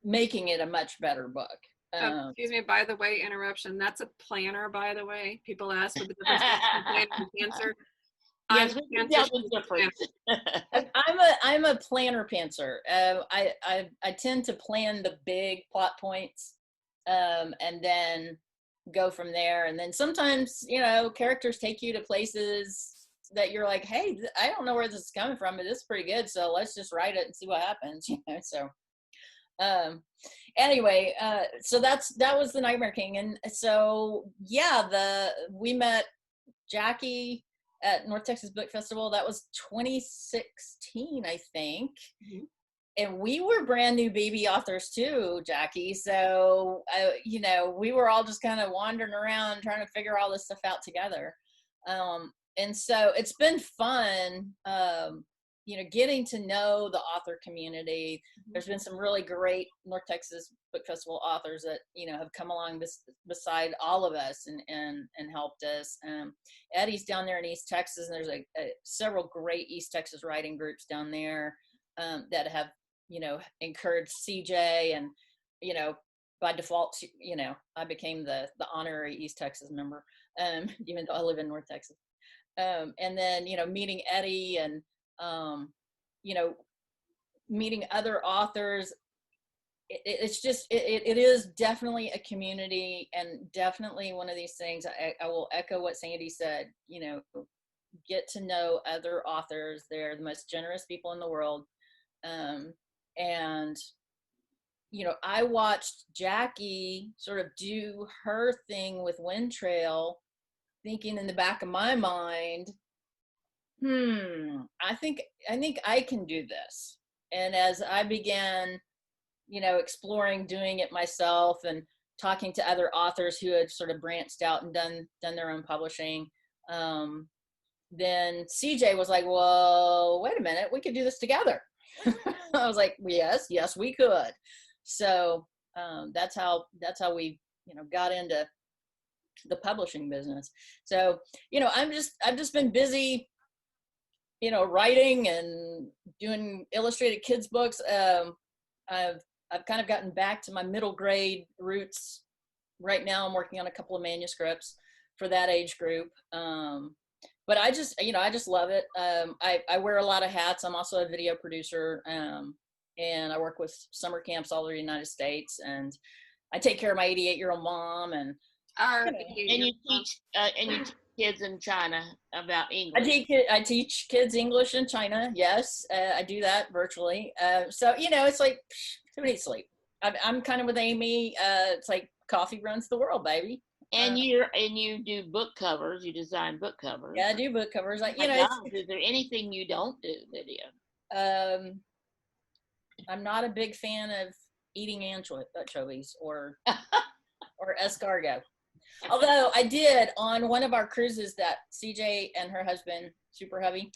F: making it a much better book.
D: Excuse me, by the way, interruption. That's a planner, by the way. People ask what the difference between planner and cancer.
C: Yes,
D: I'm
C: we can
D: Panther,
C: tell the
D: she's
C: difference.
F: I'm a planner pantser. I tend to plan the big plot points, and then go from there. And then sometimes, characters take you to places that you're like, hey, I don't know where this is coming from, but it's pretty good. So let's just write it and see what happens. So anyway, so that was the Nightmare King. And so, yeah, we met Jackie at North Texas Book Festival. That was 2016, I think.
D: Mhm.
F: And we were brand new baby authors too, Jackie. So, we were all just kind of wandering around trying to figure all this stuff out together. And so it's been fun, getting to know the author community. There's been some really great North Texas Book Festival authors that, have come along beside all of us and helped us. Eddie's down there in East Texas, and there's several great East Texas writing groups down there that have, encouraged CJ, and, by default, I became the honorary East Texas member, even though I live in North Texas. And then, meeting Eddie and, meeting other authors. It's just, it is definitely a community, and definitely one of these things. I will echo what Sandy said, get to know other authors. They're the most generous people in the world. And, I watched Jackie sort of do her thing with Wind Trail, thinking in the back of my mind, I think I can do this. And as I began, exploring doing it myself and talking to other authors who had sort of branched out and done their own publishing, then CJ was like, well, wait a minute, we could do this together. I was like, yes, we could. So that's how we, got into the publishing business. So, I've just been busy, writing and doing illustrated kids books. I've kind of gotten back to my middle grade roots. Right now I'm working on a couple of manuscripts for that age group. But I just love it. I wear a lot of hats. I'm also a video producer, and I work with summer camps all over the United States, and I take care of my 88-year-old mom. And
C: And you teach kids in China about English.
F: I teach kids English in China. Yes, I do that virtually. So it's like, who needs sleep? I'm kind of with Amy. It's like coffee runs the world, baby.
C: And you do book covers. You design book covers.
F: Yeah, I do book covers. Like,
C: is there anything you don't do, Lydia?
F: I'm not a big fan of eating anchovies or escargot. Although I did on one of our cruises that CJ and her husband, Super Hubby,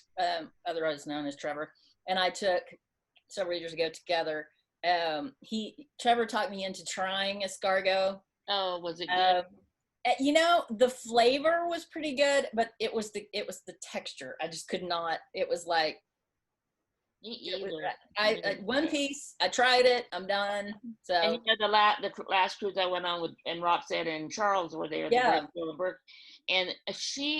F: otherwise known as Trevor, and I took several years ago together. Trevor talked me into trying escargot.
C: Oh, was it good?
F: The flavor was pretty good, but it was the texture. I just could not. It was like, one piece. I tried it. I'm done. So.
C: And the last cruise I went on with, and Roxette and Charles were there.
F: Yeah.
C: And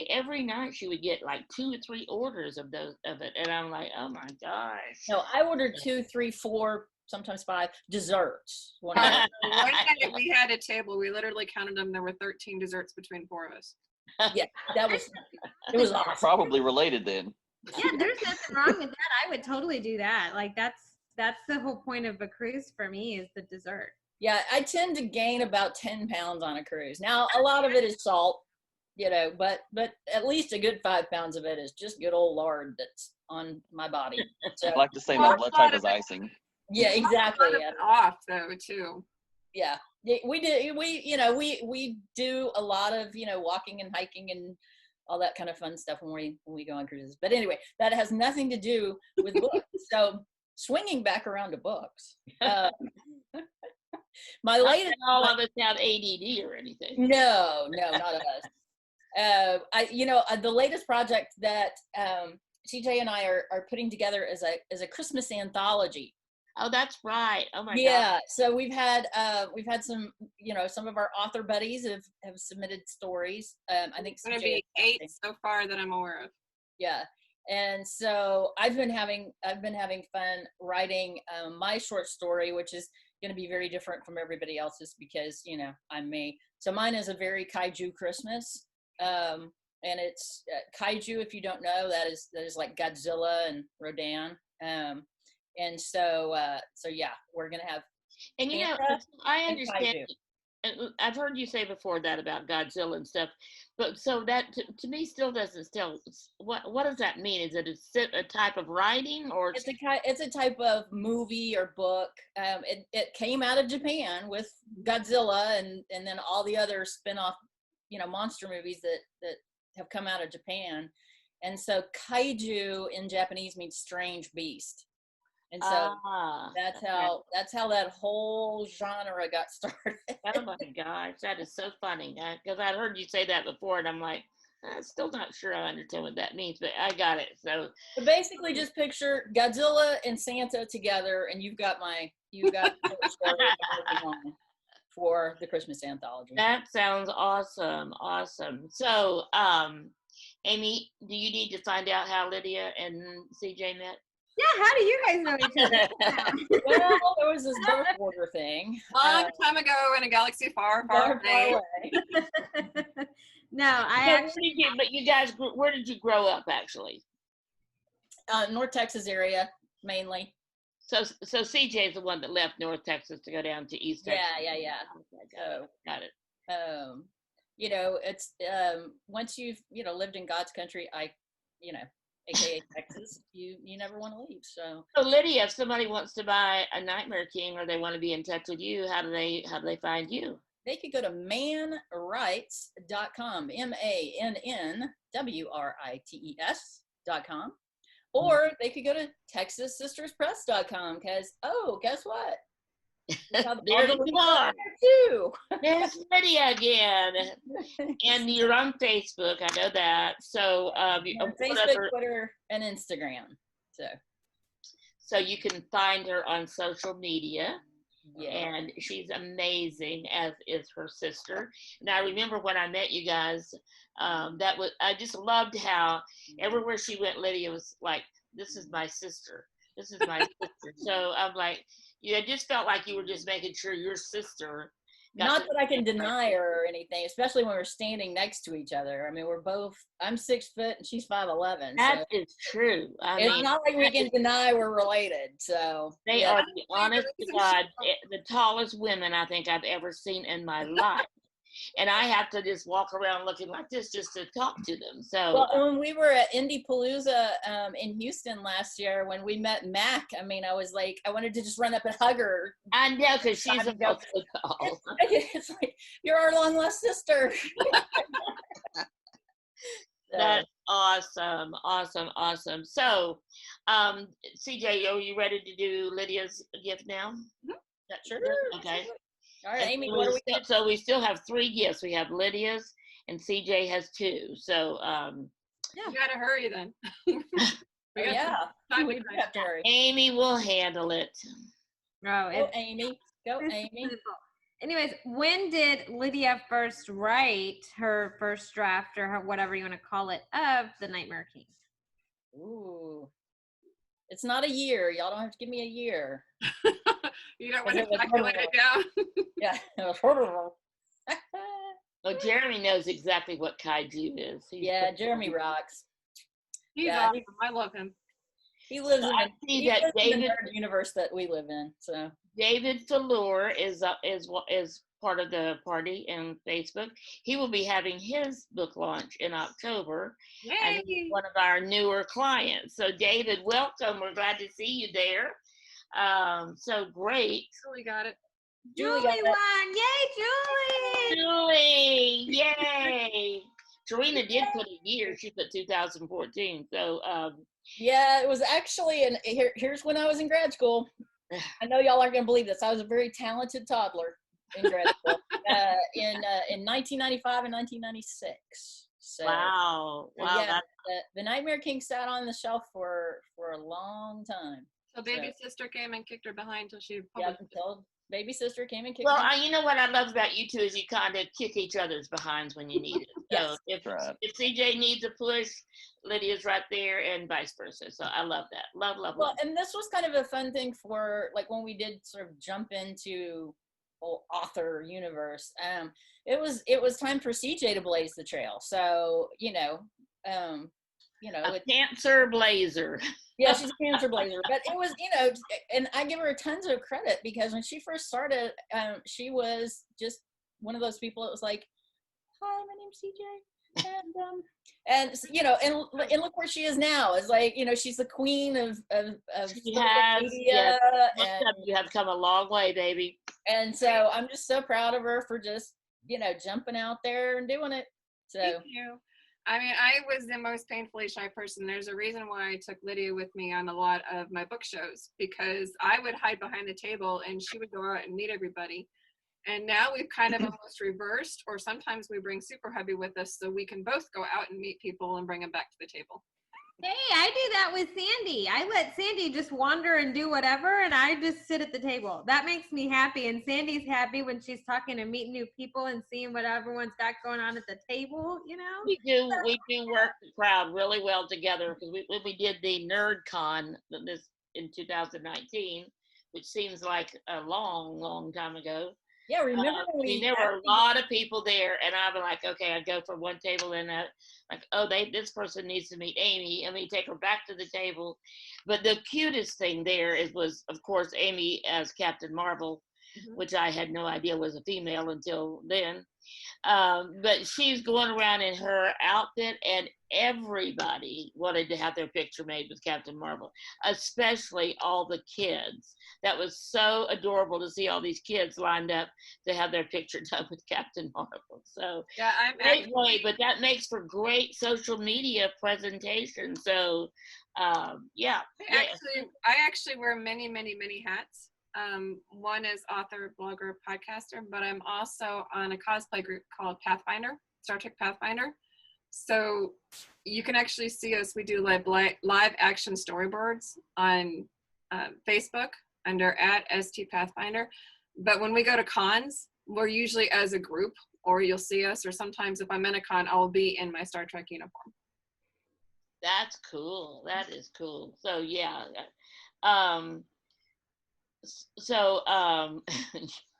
C: every night she would get like 2 or 3 orders of it, and I'm like, oh my gosh.
F: No, I ordered 2, 3, 4, sometimes 5 desserts.
D: One night we had a table. We literally counted them. There were 13 desserts between 4 of us.
F: Yeah, it was awesome.
B: Probably related then.
A: Yeah, there's nothing wrong with that. I would totally do that. Like that's the whole point of a cruise for me, is the dessert.
F: Yeah, I tend to gain about 10 pounds on a cruise. Now, a lot of it is salt, but at least a good 5 pounds of it is just good old lard that's on my body. So,
B: I like to say my blood type is icing.
F: Yeah, exactly. Yeah.
D: Off though too.
F: Yeah, we do a lot of walking and hiking and all that kind of fun stuff when we go on cruises. But anyway, that has nothing to do with books. So swinging back around to books. My latest.
C: All of us have ADD or anything.
F: No, not of us. The latest project that CJ and I are putting together is a Christmas anthology.
C: Oh, that's right. Oh my God.
F: Yeah. So we've had some, some of our author buddies have submitted stories. I think
D: it's going to be 8 so far that I'm aware of.
F: Yeah. And so I've been having fun writing my short story, which is going to be very different from everybody else's because, you know, I'm me. So mine is a very kaiju Christmas. And it's kaiju, if you don't know, that is like Godzilla and Rodan. And so yeah, we're going to have
C: And you know,
F: Santa
C: I
F: and
C: understand.
F: kaiju.
C: And I've heard you say before that about Godzilla and stuff, but so that to me still doesn't tell what does that mean? Is it a type of writing or
F: It's a type of movie or book. It came out of Japan with Godzilla and then all the other spin-off, you know, monster movies that have come out of Japan. And so kaiju in Japanese means strange beast. And so that's how that whole genre got started.
C: Oh my gosh, that is so funny. Because I heard you say that before, and I'm like, I'm still not sure I understand what that means, but I got it. So
F: basically, just picture Godzilla and Santa together, and you've got the story I'm working on for the Christmas anthology.
C: that sounds awesome. Awesome. So, Amy, do you need to find out how Lydia and CJ met?
A: Yeah, how do you guys know each other?
F: Well, there was this birth order thing.
D: Long time ago in a galaxy far, far away.
A: No,
C: But you guys, where did you grow up actually?
F: North Texas area, mainly.
C: So CJ is the one that left North Texas to go down to East Texas.
F: Yeah.
C: Okay, got it.
F: You know, it's once you've, you know, lived in God's country, AKA Texas, you never want to leave. So
C: Lydia, if somebody wants to buy a Nightmare King or they want to be in touch with you, how do they find you?
F: They could go to mannwrites.com, MANNWRITES.com, or they could go to TexasSistersPress.com because, guess what?
C: There you are.
F: Too.
C: There's Lydia again. And you're on Facebook, I know that. So
F: Facebook, Twitter, and Instagram.
C: So you can find her on social media.
F: Yeah.
C: And she's amazing, as is her sister. And I remember when I met you guys, I just loved how everywhere she went, Lydia was like, "This is my sister. This is my sister." So I'm like, I just felt like you were just making sure your sister.
F: Not that I can deny her or anything, especially when we're standing next to each other. I mean, I'm 6 foot and she's 5'11".
C: That is true.
F: It's not like we can deny we're related. So
C: they are the honest to God, the tallest women I think I've ever seen in my life. And I have to just walk around looking like this just to talk to them. So
F: when we were at Indie Palooza in Houston last year, when we met Mac, I mean, I was like, I wanted to just run up and hug her.
C: I know, because she's a so tall.
F: It's like, you're our long lost sister.
C: That's awesome. So, CJ, are you ready to do Lydia's gift now?
F: Mm-hmm. Sure.
C: Okay.
F: All right, Amy, what do we got?
C: So we still have 3 gifts. We have Lydia's, and CJ has 2. So,
D: You gotta hurry then.
F: We have to hurry.
C: Amy will handle it.
F: Go, Amy.
A: Anyways, when did Lydia first write her first draft or whatever you want to call it of The Nightmare King?
F: Ooh. It's not a year. Y'all don't have to give me a year.
D: You don't want to calculate it down.
F: Yeah.
C: Well, Jeremy knows exactly what kaiju is.
F: Jeremy rocks.
D: He's awesome. I love him.
F: He lives in
C: the
F: nerd universe that we live in. So
C: David Fallour is part of the party in Facebook. He will be having his book launch in October.
D: Yay.
C: And he's one of our newer clients. So David, welcome. We're glad to see you there. So great.
D: Julie got it.
A: Julie won. Yay,
C: Julie. Yay. Serena did put a year. She put 2014. So
F: it was actually, and here's when I was in grad school. I know y'all aren't gonna believe this. I was a very talented toddler in grad school in 1995 and 1996. So,
C: wow.
F: The Nightmare King sat on the shelf for a long time.
D: So baby sister came and kicked her behind till she
F: Yeah,
D: published it.
F: until baby sister came and kicked
C: Well,
F: me.
C: you know what I love about you two is you kind of kick each other's behinds when you need it. So
F: Yes.
C: if CJ needs a push, Lydia's right there, and vice versa. So I love that. Love.
F: Well, and this was kind of a fun thing for like when we did sort of jump into author universe. It was time for CJ to blaze the trail. So
C: A Panther blazer.
F: yeah, she's a Panther blazer. But it was, and I give her tons of credit because when she first started, she was just one of those people that was like, "Hi, my name's CJ," and look where she is now. It's like, she's the queen of
C: She
F: social
C: has,
F: media,
C: yes. You have come a long way, baby.
F: and so I'm just so proud of her for just jumping out there and doing it. So
D: Thank you. I mean, I was the most painfully shy person. There's a reason why I took Lydia with me on a lot of my book shows, because I would hide behind the table and she would go out and meet everybody. And now we've kind of almost reversed, or sometimes we bring Super Hubby with us so we can both go out and meet people and bring them back to the table.
A: Hey, I do that with Sandy. I let Sandy just wander and do whatever, and I just sit at the table. That makes me happy, and Sandy's happy when she's talking and meeting new people and seeing what everyone's got going on at the table,
C: We do work the crowd really well together, because we did the NerdCon this in 2019, which seems like a long time ago.
F: yeah, remember when
C: there were a lot of people there, and I'd be like, okay, I'd go from one table and this person needs to meet Amy, and we take her back to the table. But the cutest thing there was, of course, Amy as Captain Marvel, which I had no idea was a female until then. But she's going around in her outfit, and everybody wanted to have their picture made with Captain Marvel, especially all the kids. That was so adorable to see all these kids lined up to have their picture done with Captain Marvel. So
D: yeah,
C: great way, but that makes for great social media presentation. So yeah.
D: I actually wear many hats. One is author, blogger, podcaster, but I'm also on a cosplay group called Pathfinder, Star Trek Pathfinder. So you can actually see us. We do live action storyboards on Facebook under @STPathfinder. But when we go to cons, we're usually as a group, or you'll see us, or sometimes if I'm in a con, I'll be in my Star Trek uniform.
C: That's cool. That is cool. So yeah.
A: I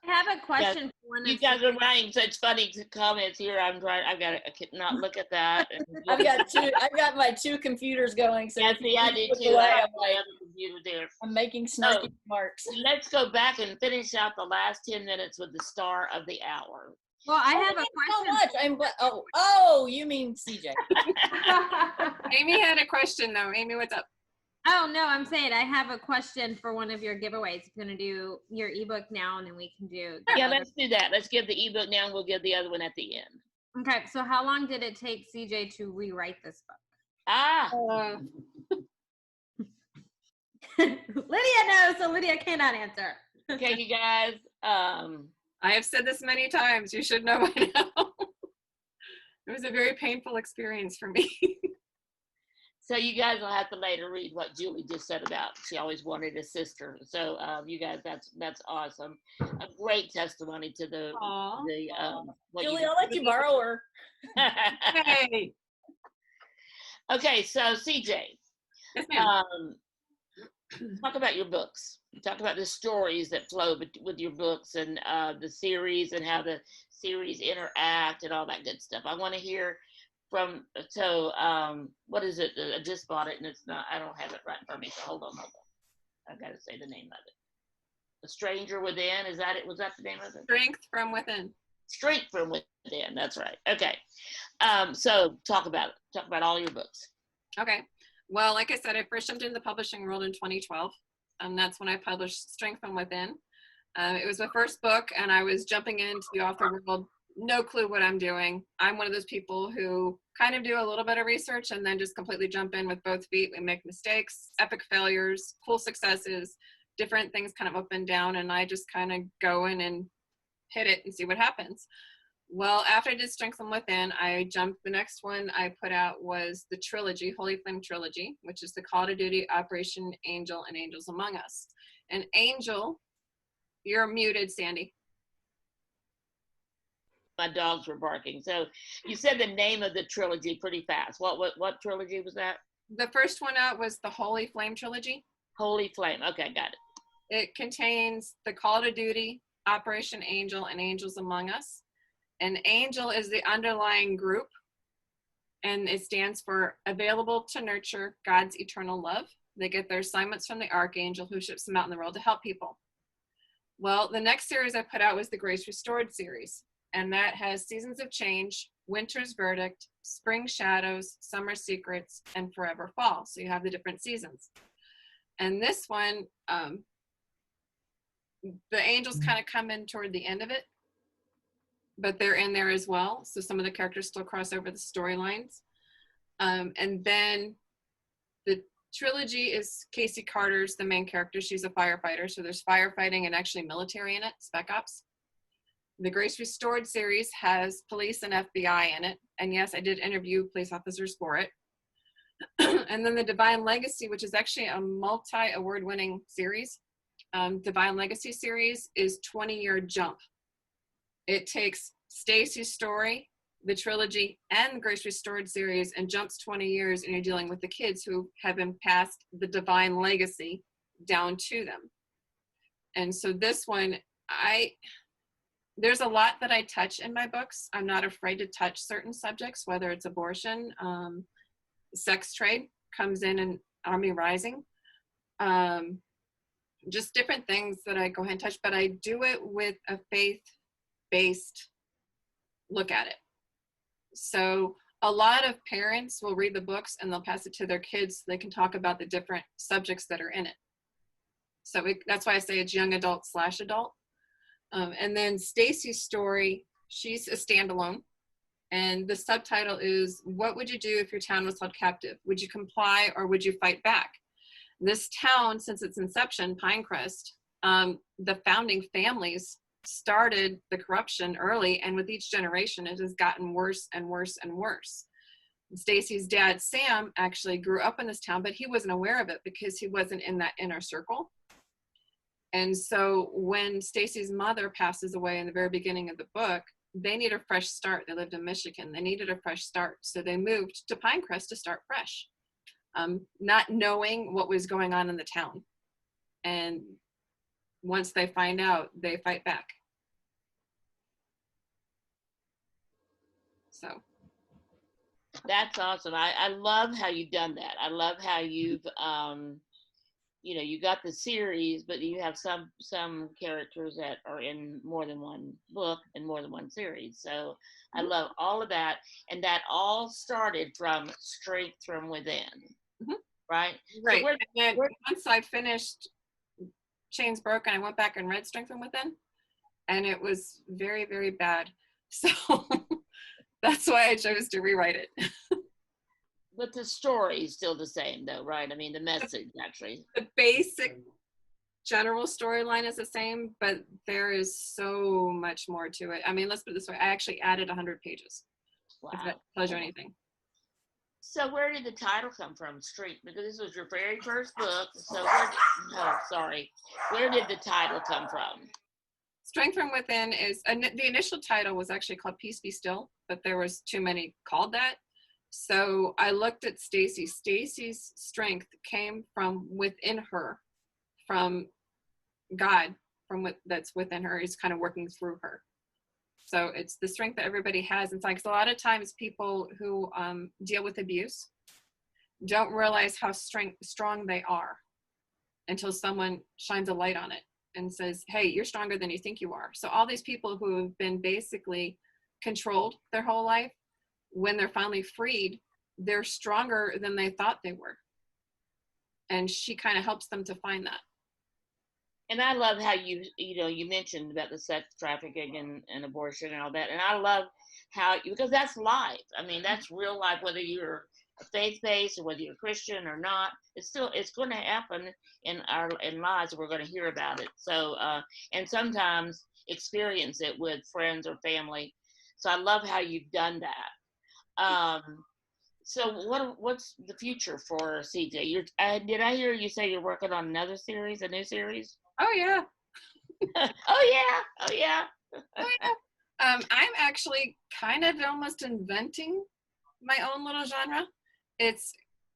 A: have a question for one of
C: you guys are writing such funny comments here. I've got to not look at that.
F: I've got my two computers going. So
C: yeah, see, I do too. I have my other computer there.
F: I'm making snarky marks.
C: Let's go back and finish out the last 10 minutes with the star of the hour.
A: Well, I have a question.
F: So much. Oh, you mean CJ?
D: Amy had a question though. Amy, what's up?
A: Oh, no, I'm saying I have a question for one of your giveaways. I'm going to do your ebook now, and then we can do
C: yeah, let's do that. Let's give the ebook now, and we'll give the other one at the end.
A: Okay, so how long did it take CJ to rewrite this
C: book?
A: Lydia knows, so Lydia cannot answer.
C: Okay, you guys.
D: I have said this many times. You should know by now. It was a very painful experience for me.
C: So you guys will have to later read what Julie just said about she always wanted a sister. So you guys, that's awesome. A great testimony to the
F: Julie, I'll let you borrow her.
D: Hey.
C: Okay, so CJ,
D: yes, ma'am.
C: Talk about your books. Talk about the stories that flow with your books, and the series, and how the series interact and all that good stuff. I want to hear from, what is it? I just bought it and it's not, I don't have it right in front of me, so hold on. I've got to say the name of it. The Stranger Within, is that it? Was that the name of it?
D: Strength from Within.
C: Strength from Within, that's right. Okay. So talk about it. Talk about all your books.
D: Okay. Well, like I said, I first jumped into the publishing world in 2012, and that's when I published Strength from Within. It was my first book, and I was jumping into the author world, no clue what I'm doing. I'm one of those people who kind of do a little bit of research and then just completely jump in with both feet. We make mistakes, epic failures, cool successes, different things kind of up and down, and I just kind of go in and hit it and see what happens. Well, after I did Strength from Within, I jumped. The next one I put out was the trilogy, Holy Flame trilogy, which is the Call to Duty, Operation Angel, and Angels Among Us. And Angel, you're muted, Sandy.
C: My dogs were barking. So you said the name of the trilogy pretty fast. What trilogy was that?
D: The first one out was the Holy Flame trilogy.
C: Holy Flame. Okay, got it.
D: It contains the Call to Duty, Operation Angel, and Angels Among Us. And Angel is the underlying group, and it stands for Available to Nurture God's Eternal Love. They get their assignments from the Archangel, who ships them out in the world to help people. Well, the next series I put out was the Grace Restored series, and that has Seasons of Change, Winter's Verdict, Spring Shadows, Summer Secrets, and Forever Fall. So you have the different seasons. And this one, the angels kind of come in toward the end of it, but they're in there as well. So some of the characters still cross over the storylines. And then the trilogy is Casey Carter's the main character. She's a firefighter. So there's firefighting and actually military in it, Spec Ops. The Grace Restored series has police and FBI in it. And yes, I did interview police officers for it. And then the Divine Legacy, which is actually a multi-award-winning series. Divine Legacy series is 20-year jump. It takes Stacey's story, the trilogy, and Grace Restored series and jumps 20 years, and you're dealing with the kids who have been passed the Divine Legacy down to them. And so this one, there's a lot that I touch in my books. I'm not afraid to touch certain subjects, whether it's abortion, sex trade comes in Army Rising, just different things that I go ahead and touch, but I do it with a faith-based look at it. So a lot of parents will read the books and they'll pass it to their kids. So they can talk about the different subjects that are in it. So that's why I say it's young adult / adult. And then Stacey's story, she's a standalone. And the subtitle is, what would you do if your town was held captive? Would you comply or would you fight back? This town, since its inception, Pinecrest, the founding families started the corruption early, and with each generation, it has gotten worse and worse and worse. Stacey's dad, Sam, actually grew up in this town, but he wasn't aware of it because he wasn't in that inner circle. And so when Stacey's mother passes away in the very beginning of the book, they need a fresh start. They lived in Michigan. They needed a fresh start. So they moved to Pinecrest to start fresh, not knowing what was going on in the town. And once they find out, they fight back. So.
C: That's awesome. I love how you've done that. I love how you've, you got the series, but you have some characters that are in more than one book and more than one series. So I love all of that. And that all started from Strength from Within, right?
D: Right.
C: So
D: and then once I finished Chains Broken, I went back and read Strength from Within, and it was very, very bad. So that's why I chose to rewrite it.
C: But the story is still the same, though, right? I mean, the message, actually.
D: The basic general storyline is the same, but there is so much more to it. I mean, let's put it this way. I actually added 100 pages.
C: Wow.
D: If that tells you anything.
C: So where did the title come from, Strength? Because this was your very first book. So where did the title come from?
D: Strength from Within is, the initial title was actually called Peace Be Still, but there was too many called that. So I looked at Stacey. Stacey's strength came from within her, from God, from what that's within her is kind of working through her. So it's the strength that everybody has inside. Because a lot of times people who deal with abuse don't realize how strong they are until someone shines a light on it and says, hey, you're stronger than you think you are. So all these people who have been basically controlled their whole life, when they're finally freed, they're stronger than they thought they were. And she kind of helps them to find that.
C: And I love how you mentioned about the sex trafficking and abortion and all that. And I love how, because that's life. I mean, that's real life, whether you're faith-based or whether you're Christian or not, it's going to happen in lives, and we're going to hear about it. So, and sometimes experience it with friends or family. So I love how you've done that. So what's the future for CJ? Did I hear you say you're working on another series, a new series?
D: Oh yeah.
C: Oh yeah. Oh yeah.
D: Oh yeah. I'm actually kind of almost inventing my own little genre. It's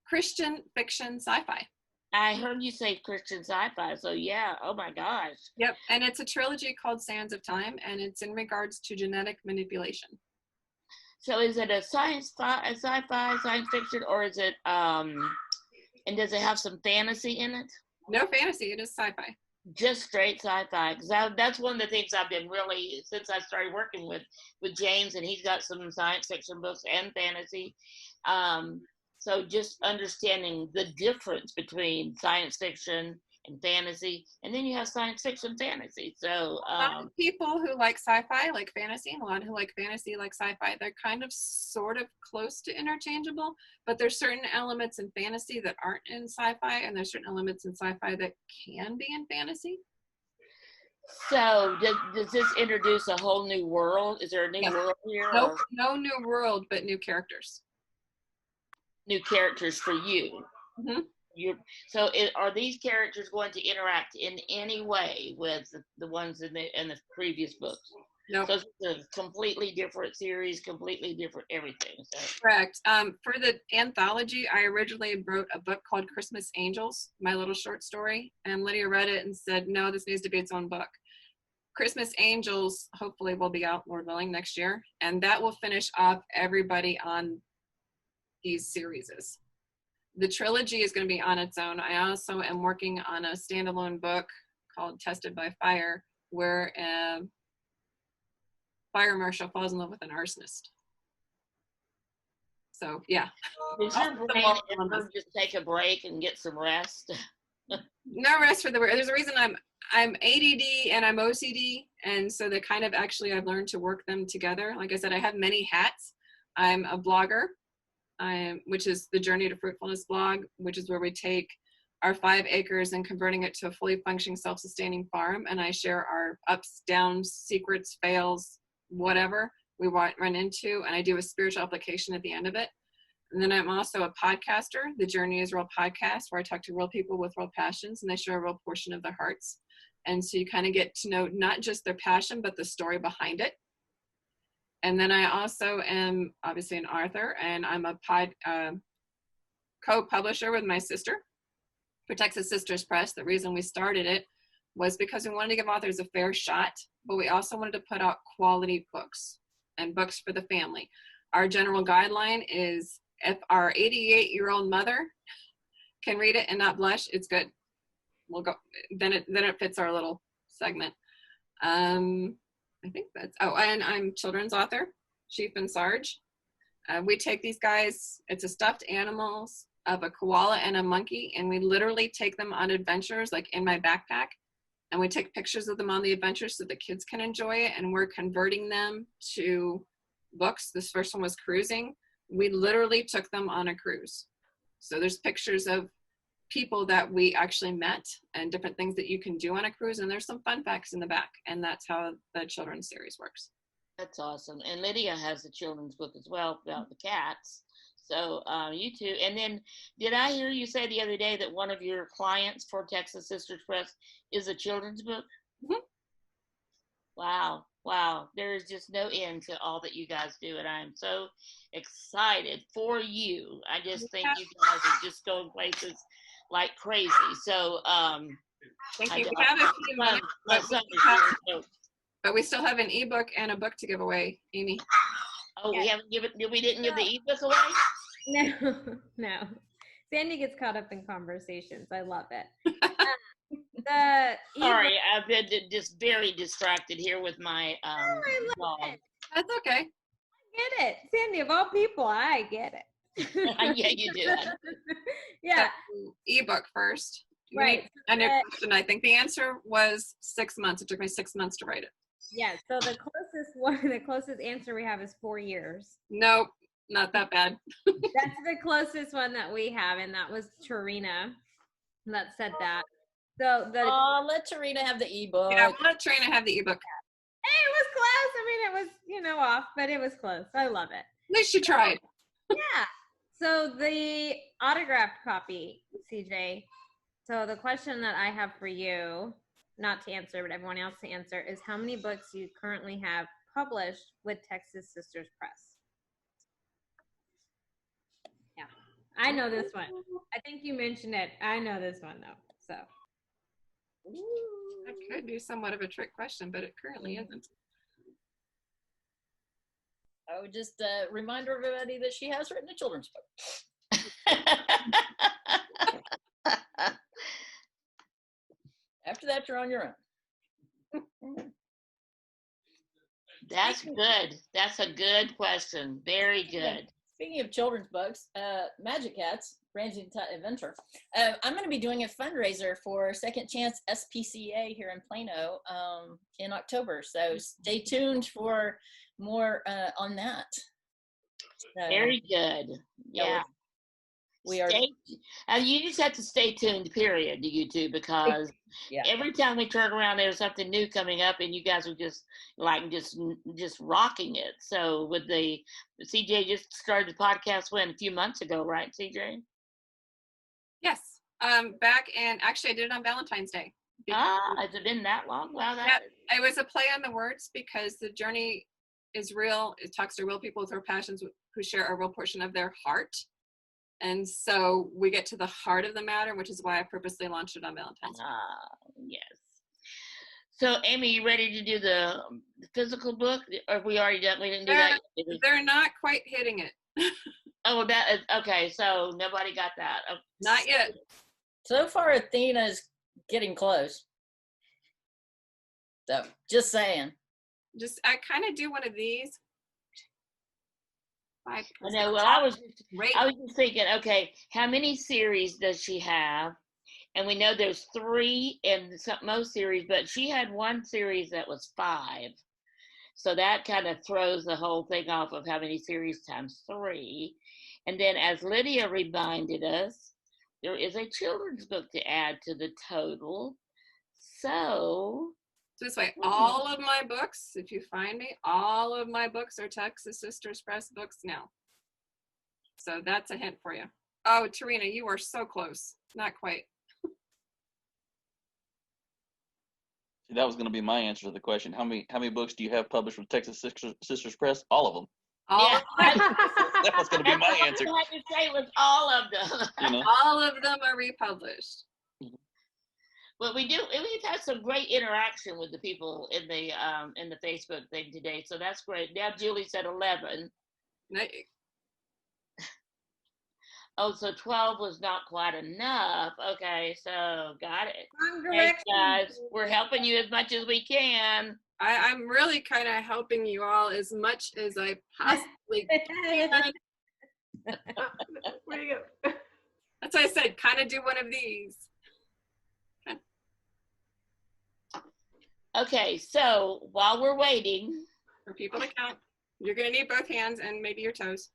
D: Christian fiction sci-fi.
C: I heard you say Christian sci-fi, so yeah. Oh my gosh.
D: Yep, and it's a trilogy called Sands of Time, and it's in regards to genetic manipulation.
C: So is it a sci-fi, science fiction, or is it and does it have some fantasy in it?
D: No fantasy, it is sci-fi.
C: Just straight sci-fi, because that's one of the things I've been really, since I started working with James, and he's got some science fiction books and fantasy. So just understanding the difference between science fiction and fantasy, and then you have science fiction fantasy. So
D: a lot of people who like sci-fi like fantasy, and a lot who like fantasy like sci-fi. They're kind of sort of close to interchangeable, but there's certain elements in fantasy that aren't in sci-fi, and there's certain elements in sci-fi that can be in fantasy.
C: So does this introduce a whole new world? Is there a new world here?
D: Nope, no new world, but new characters.
C: New characters for you.
D: Mm-hmm.
C: So are these characters going to interact in any way with the ones in the previous books?
D: No.
C: So it's a completely different series, completely different everything. So.
D: Correct. For the anthology, I originally wrote a book called Christmas Angels, my little short story, and Lydia read it and said, no, this needs to be its own book. Christmas Angels hopefully will be out, Lord willing, next year, and that will finish off everybody on these series. The trilogy is going to be on its own. I also am working on a standalone book called Tested by Fire, where a fire marshal falls in love with an arsonist. So, yeah.
C: Does your brain ever just take a break and get some rest?
D: No rest for the weary. There's a reason I'm ADD and I'm OCD, and so they kind of actually I've learned to work them together. Like I said, I have many hats. I'm a blogger, which is the Journey to Fruitfulness blog, which is where we take our 5 acres and converting it to a fully functioning, self-sustaining farm, and I share our ups, downs, secrets, fails, whatever we run into, and I do a spiritual application at the end of it. And then I'm also a podcaster, the Journey is Real podcast, where I talk to real people with real passions, and they share a real portion of their hearts. And so you kind of get to know not just their passion, but the story behind it. And then I also am obviously an author, and I'm a co-publisher with my sister for Texas Sisters Press. The reason we started it was because we wanted to give authors a fair shot, but we also wanted to put out quality books and books for the family. Our general guideline is if our 88-year-old mother can read it and not blush, it's good. We'll go. Then it fits our little segment. I think that's. Oh, and I'm children's author, Chief and Sarge. We take these guys. It's a stuffed animals of a koala and a monkey, and we literally take them on adventures, like in my backpack, and we take pictures of them on the adventures so the kids can enjoy it. And we're converting them to books. This first one was cruising. We literally took them on a cruise. So there's pictures of people that we actually met and different things that you can do on a cruise, and there's some fun facts in the back, and that's how the children's series works.
C: That's awesome. And Lydia has a children's book as well about the cats. So you two, and then did I hear you say the other day that one of your clients for Texas Sisters Press is a children's book?
D: Mm-hmm.
C: Wow. There is just no end to all that you guys do, and I am so excited for you. I just think you guys are just going places like crazy. So
D: thank you. We have a few minutes, but we still have an ebook and a book to give away, Amy.
C: Oh, yeah. We didn't give the ebook away?
A: No. Sandy gets caught up in conversations. I love it.
C: Sorry, I've been just very distracted here with my blog.
D: That's okay.
A: I get it. Sandy, of all people, I get it.
C: Yeah, you do.
A: Yeah.
D: So, ebook first.
A: Right.
D: And your question, I think the answer was 6 months. It took me 6 months to write it.
A: Yeah. So the closest answer we have is 4 years.
D: Nope, not that bad.
A: That's the closest one that we have, and that was Tarina that said that. So
F: let Tarina have the ebook.
D: Yeah, we'll let Tarina have the ebook.
A: Hey, it was I mean, it was, off, but it was close. I love it.
D: At least you tried.
A: Yeah. So the autographed copy, CJ. So the question that I have for you, not to answer, but everyone else to answer, is how many books you currently have published with Texas Sisters Press? Yeah. I know this one. I think you mentioned it. I know this one, though. So.
D: That could be somewhat of a trick question, but it currently isn't.
F: I would just remind everybody that she has written a children's book. After that, you're on your own.
C: That's good. That's a good question. Very good.
F: Speaking of children's books, Magic Cats, Ranging Adventure. I'm going to be doing a fundraiser for Second Chance SPCA here in Plano in October. So stay tuned for more on that. So,
C: Very good. Yeah.
F: We are.
C: You just have to stay tuned, period, to YouTube, because every time we turn around, there's something new coming up, and you guys are just rocking it. So with the CJ just started the podcast a few months ago, right, CJ?
D: Yes. Back in, actually I did it on Valentine's Day.
C: Has it been that long? Wow,
D: it was a play on the words because the journey is real. It talks to real people with their passions who share a real portion of their heart. And so we get to the heart of the matter, which is why I purposely launched it on Valentine's Day.
C: Yes. So, Amy, you ready to do the physical book? Or have we already done? We didn't do that yet.
D: They're not quite hitting it.
C: Oh, that is, okay. So nobody got that. Okay.
D: Not yet.
F: So far, Athena's getting close. So, just saying.
D: I kind of do one of these.
C: I know. Well, I was just thinking, okay, how many series does she have? And we know there's 3 in most series, but she had one series that was 5. So that kind of throws the whole thing off of how many series times 3. And then as Lydia reminded us, there is a children's book to add to the total. So
D: this way, all of my books, if you find me, all of my books are Texas Sisters Press books now. So that's a hint for you. Oh, Tarina, you are so close. Not quite.
B: That was going to be my answer to the question. How many books do you have published with Texas Sisters Press? All of them.
C: Yeah,
B: that was going to be my answer.
C: I had to say was all of them.
D: All of them are republished.
C: But we've had some great interaction with the people in the Facebook thing today, so that's great. Now Julie said 11. Oh, so 12 was not quite enough. Okay, so got it. Hey guys, we're helping you as much as we can.
D: I'm really kind of helping you all as much as I possibly can.
E: Where you go?
D: That's why I said kind of do one of these.
C: Okay, so while we're waiting
D: for people to count, you're going to need both hands and maybe your toes.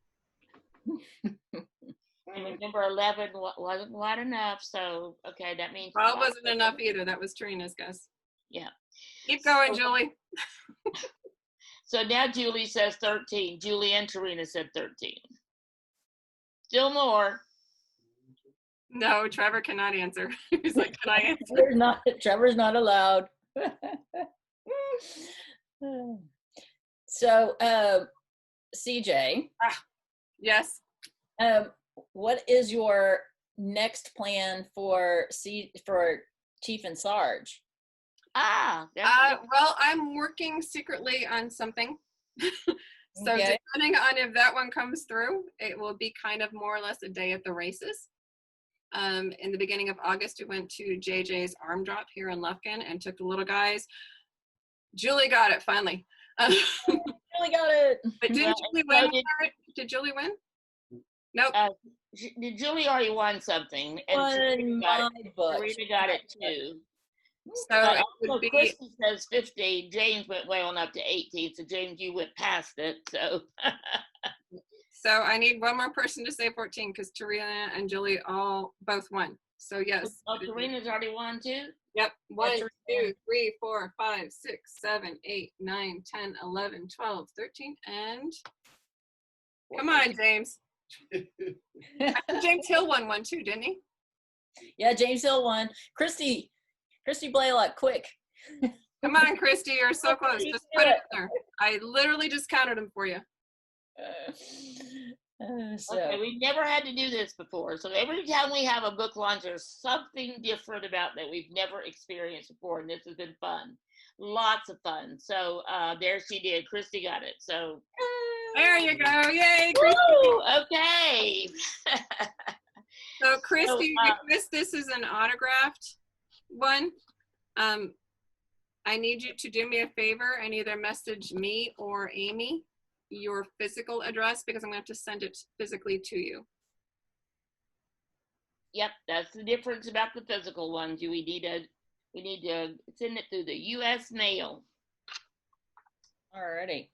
C: And remember, 11 wasn't quite enough, so okay, that means
D: 12 wasn't enough either. That was Tarina's guess.
C: Yeah.
D: Keep going, Julie.
C: So now Julie says 13. Julie and Tarina said 13. Still more.
D: No, Trevor cannot answer. He's like, can I answer?
F: Trevor's not allowed. So, CJ.
D: Yes.
F: What is your next plan for Chief and Sarge?
D: Well, I'm working secretly on something. So okay. Depending on if that one comes through, it will be kind of more or less a day at the races. In the beginning of August, we went to JJ's arm drop here in Lufkin and took the little guys. Julie got it finally.
F: Julie got it.
D: But didn't Julie win? Did Julie win? Nope.
C: Julie already won something. And Serena got it too. So Christy says 15. James went way on up to 18. So James, you went past it. So.
D: So I need one more person to say 14 because Tarina and Julie both won. So yes.
C: Oh, Serena's already won too?
D: Yep. 1,
F: That's
D: 2, 3, 4, 5, 6, 7, 8, 9, 10, 11, 12, 13, and come on, James. I think James Hill won one too, didn't he?
F: Yeah, James Hill won. Christy Blaylock, quick.
D: Come on, Christy, you're so close. Just put it in there. I literally just counted them for you.
C: Okay, we've never had to do this before. So every time we have a book launch, there's something different about that we've never experienced before, and this has been fun. Lots of fun. So there she did. Christy got it. So
D: there you go. Yay, Christy.
C: woo, okay.
D: So Christy, because this is an autographed one, I need you to do me a favor and either message me or Amy your physical address, because I'm going to have to send it physically to you.
C: Yep, that's the difference about the physical ones. We need to send it through the U.S. mail.
F: Alrighty.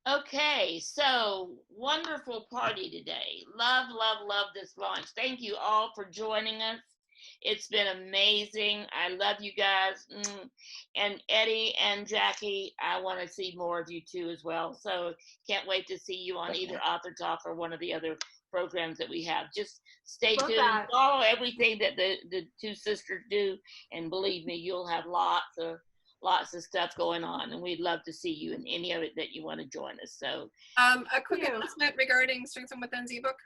C: Okay, so wonderful party today. Love, love, love this launch. Thank you all for joining us. It's been amazing. I love you guys. And Eddie and Jackie, I want to see more of you too as well. So can't wait to see you on either Author Talk or one of the other programs that we have. Just stay tuned. Follow everything that the two sisters do. And believe me, you'll have lots of stuff going on. And we'd love to see you in any of it that you want to join us. So
D: a quick announcement regarding Strengths and Within's ebook.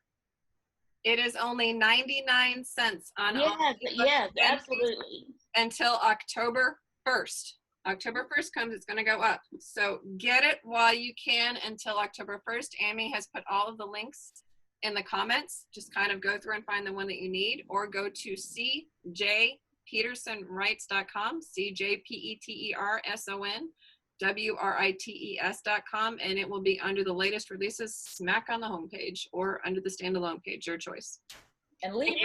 D: It is only 99 cents on all
C: yes, absolutely.
D: Until October 1st. October 1st comes, it's going to go up. So get it while you can until October 1st. Amy has put all of the links in the comments. Just kind of go through and find the one that you need, or go to cjpetersonwrites.com, cjpetersonwrites.com, and it will be under the latest releases, smack on the homepage, or under the standalone page, your choice.
F: And leave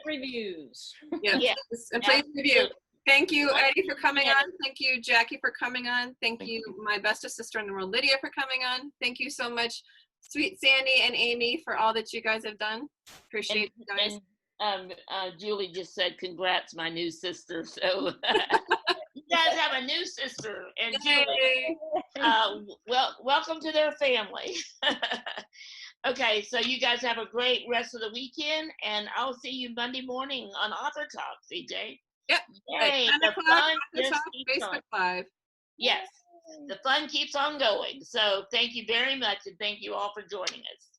F: reviews.
D: Yes,
C: yeah.
D: And please review. Thank you, Eddie, for coming on. Thank you, Jackie, for coming on. Thank you, my bestest sister in the world, Lydia, for coming on. Thank you so much, sweet Sandy and Amy, for all that you guys have done. Appreciate you guys.
C: And Julie just said, congrats, my new sister. So you guys have a new sister. And Julie, welcome to their family. Okay, so you guys have a great rest of the weekend, and I'll see you Monday morning on Author Talk, CJ.
D: Yep.
C: Yay,
D: the fun just keeps on.
C: Facebook Live. Yes, the fun keeps on going. So thank you very much, and thank you all for joining us.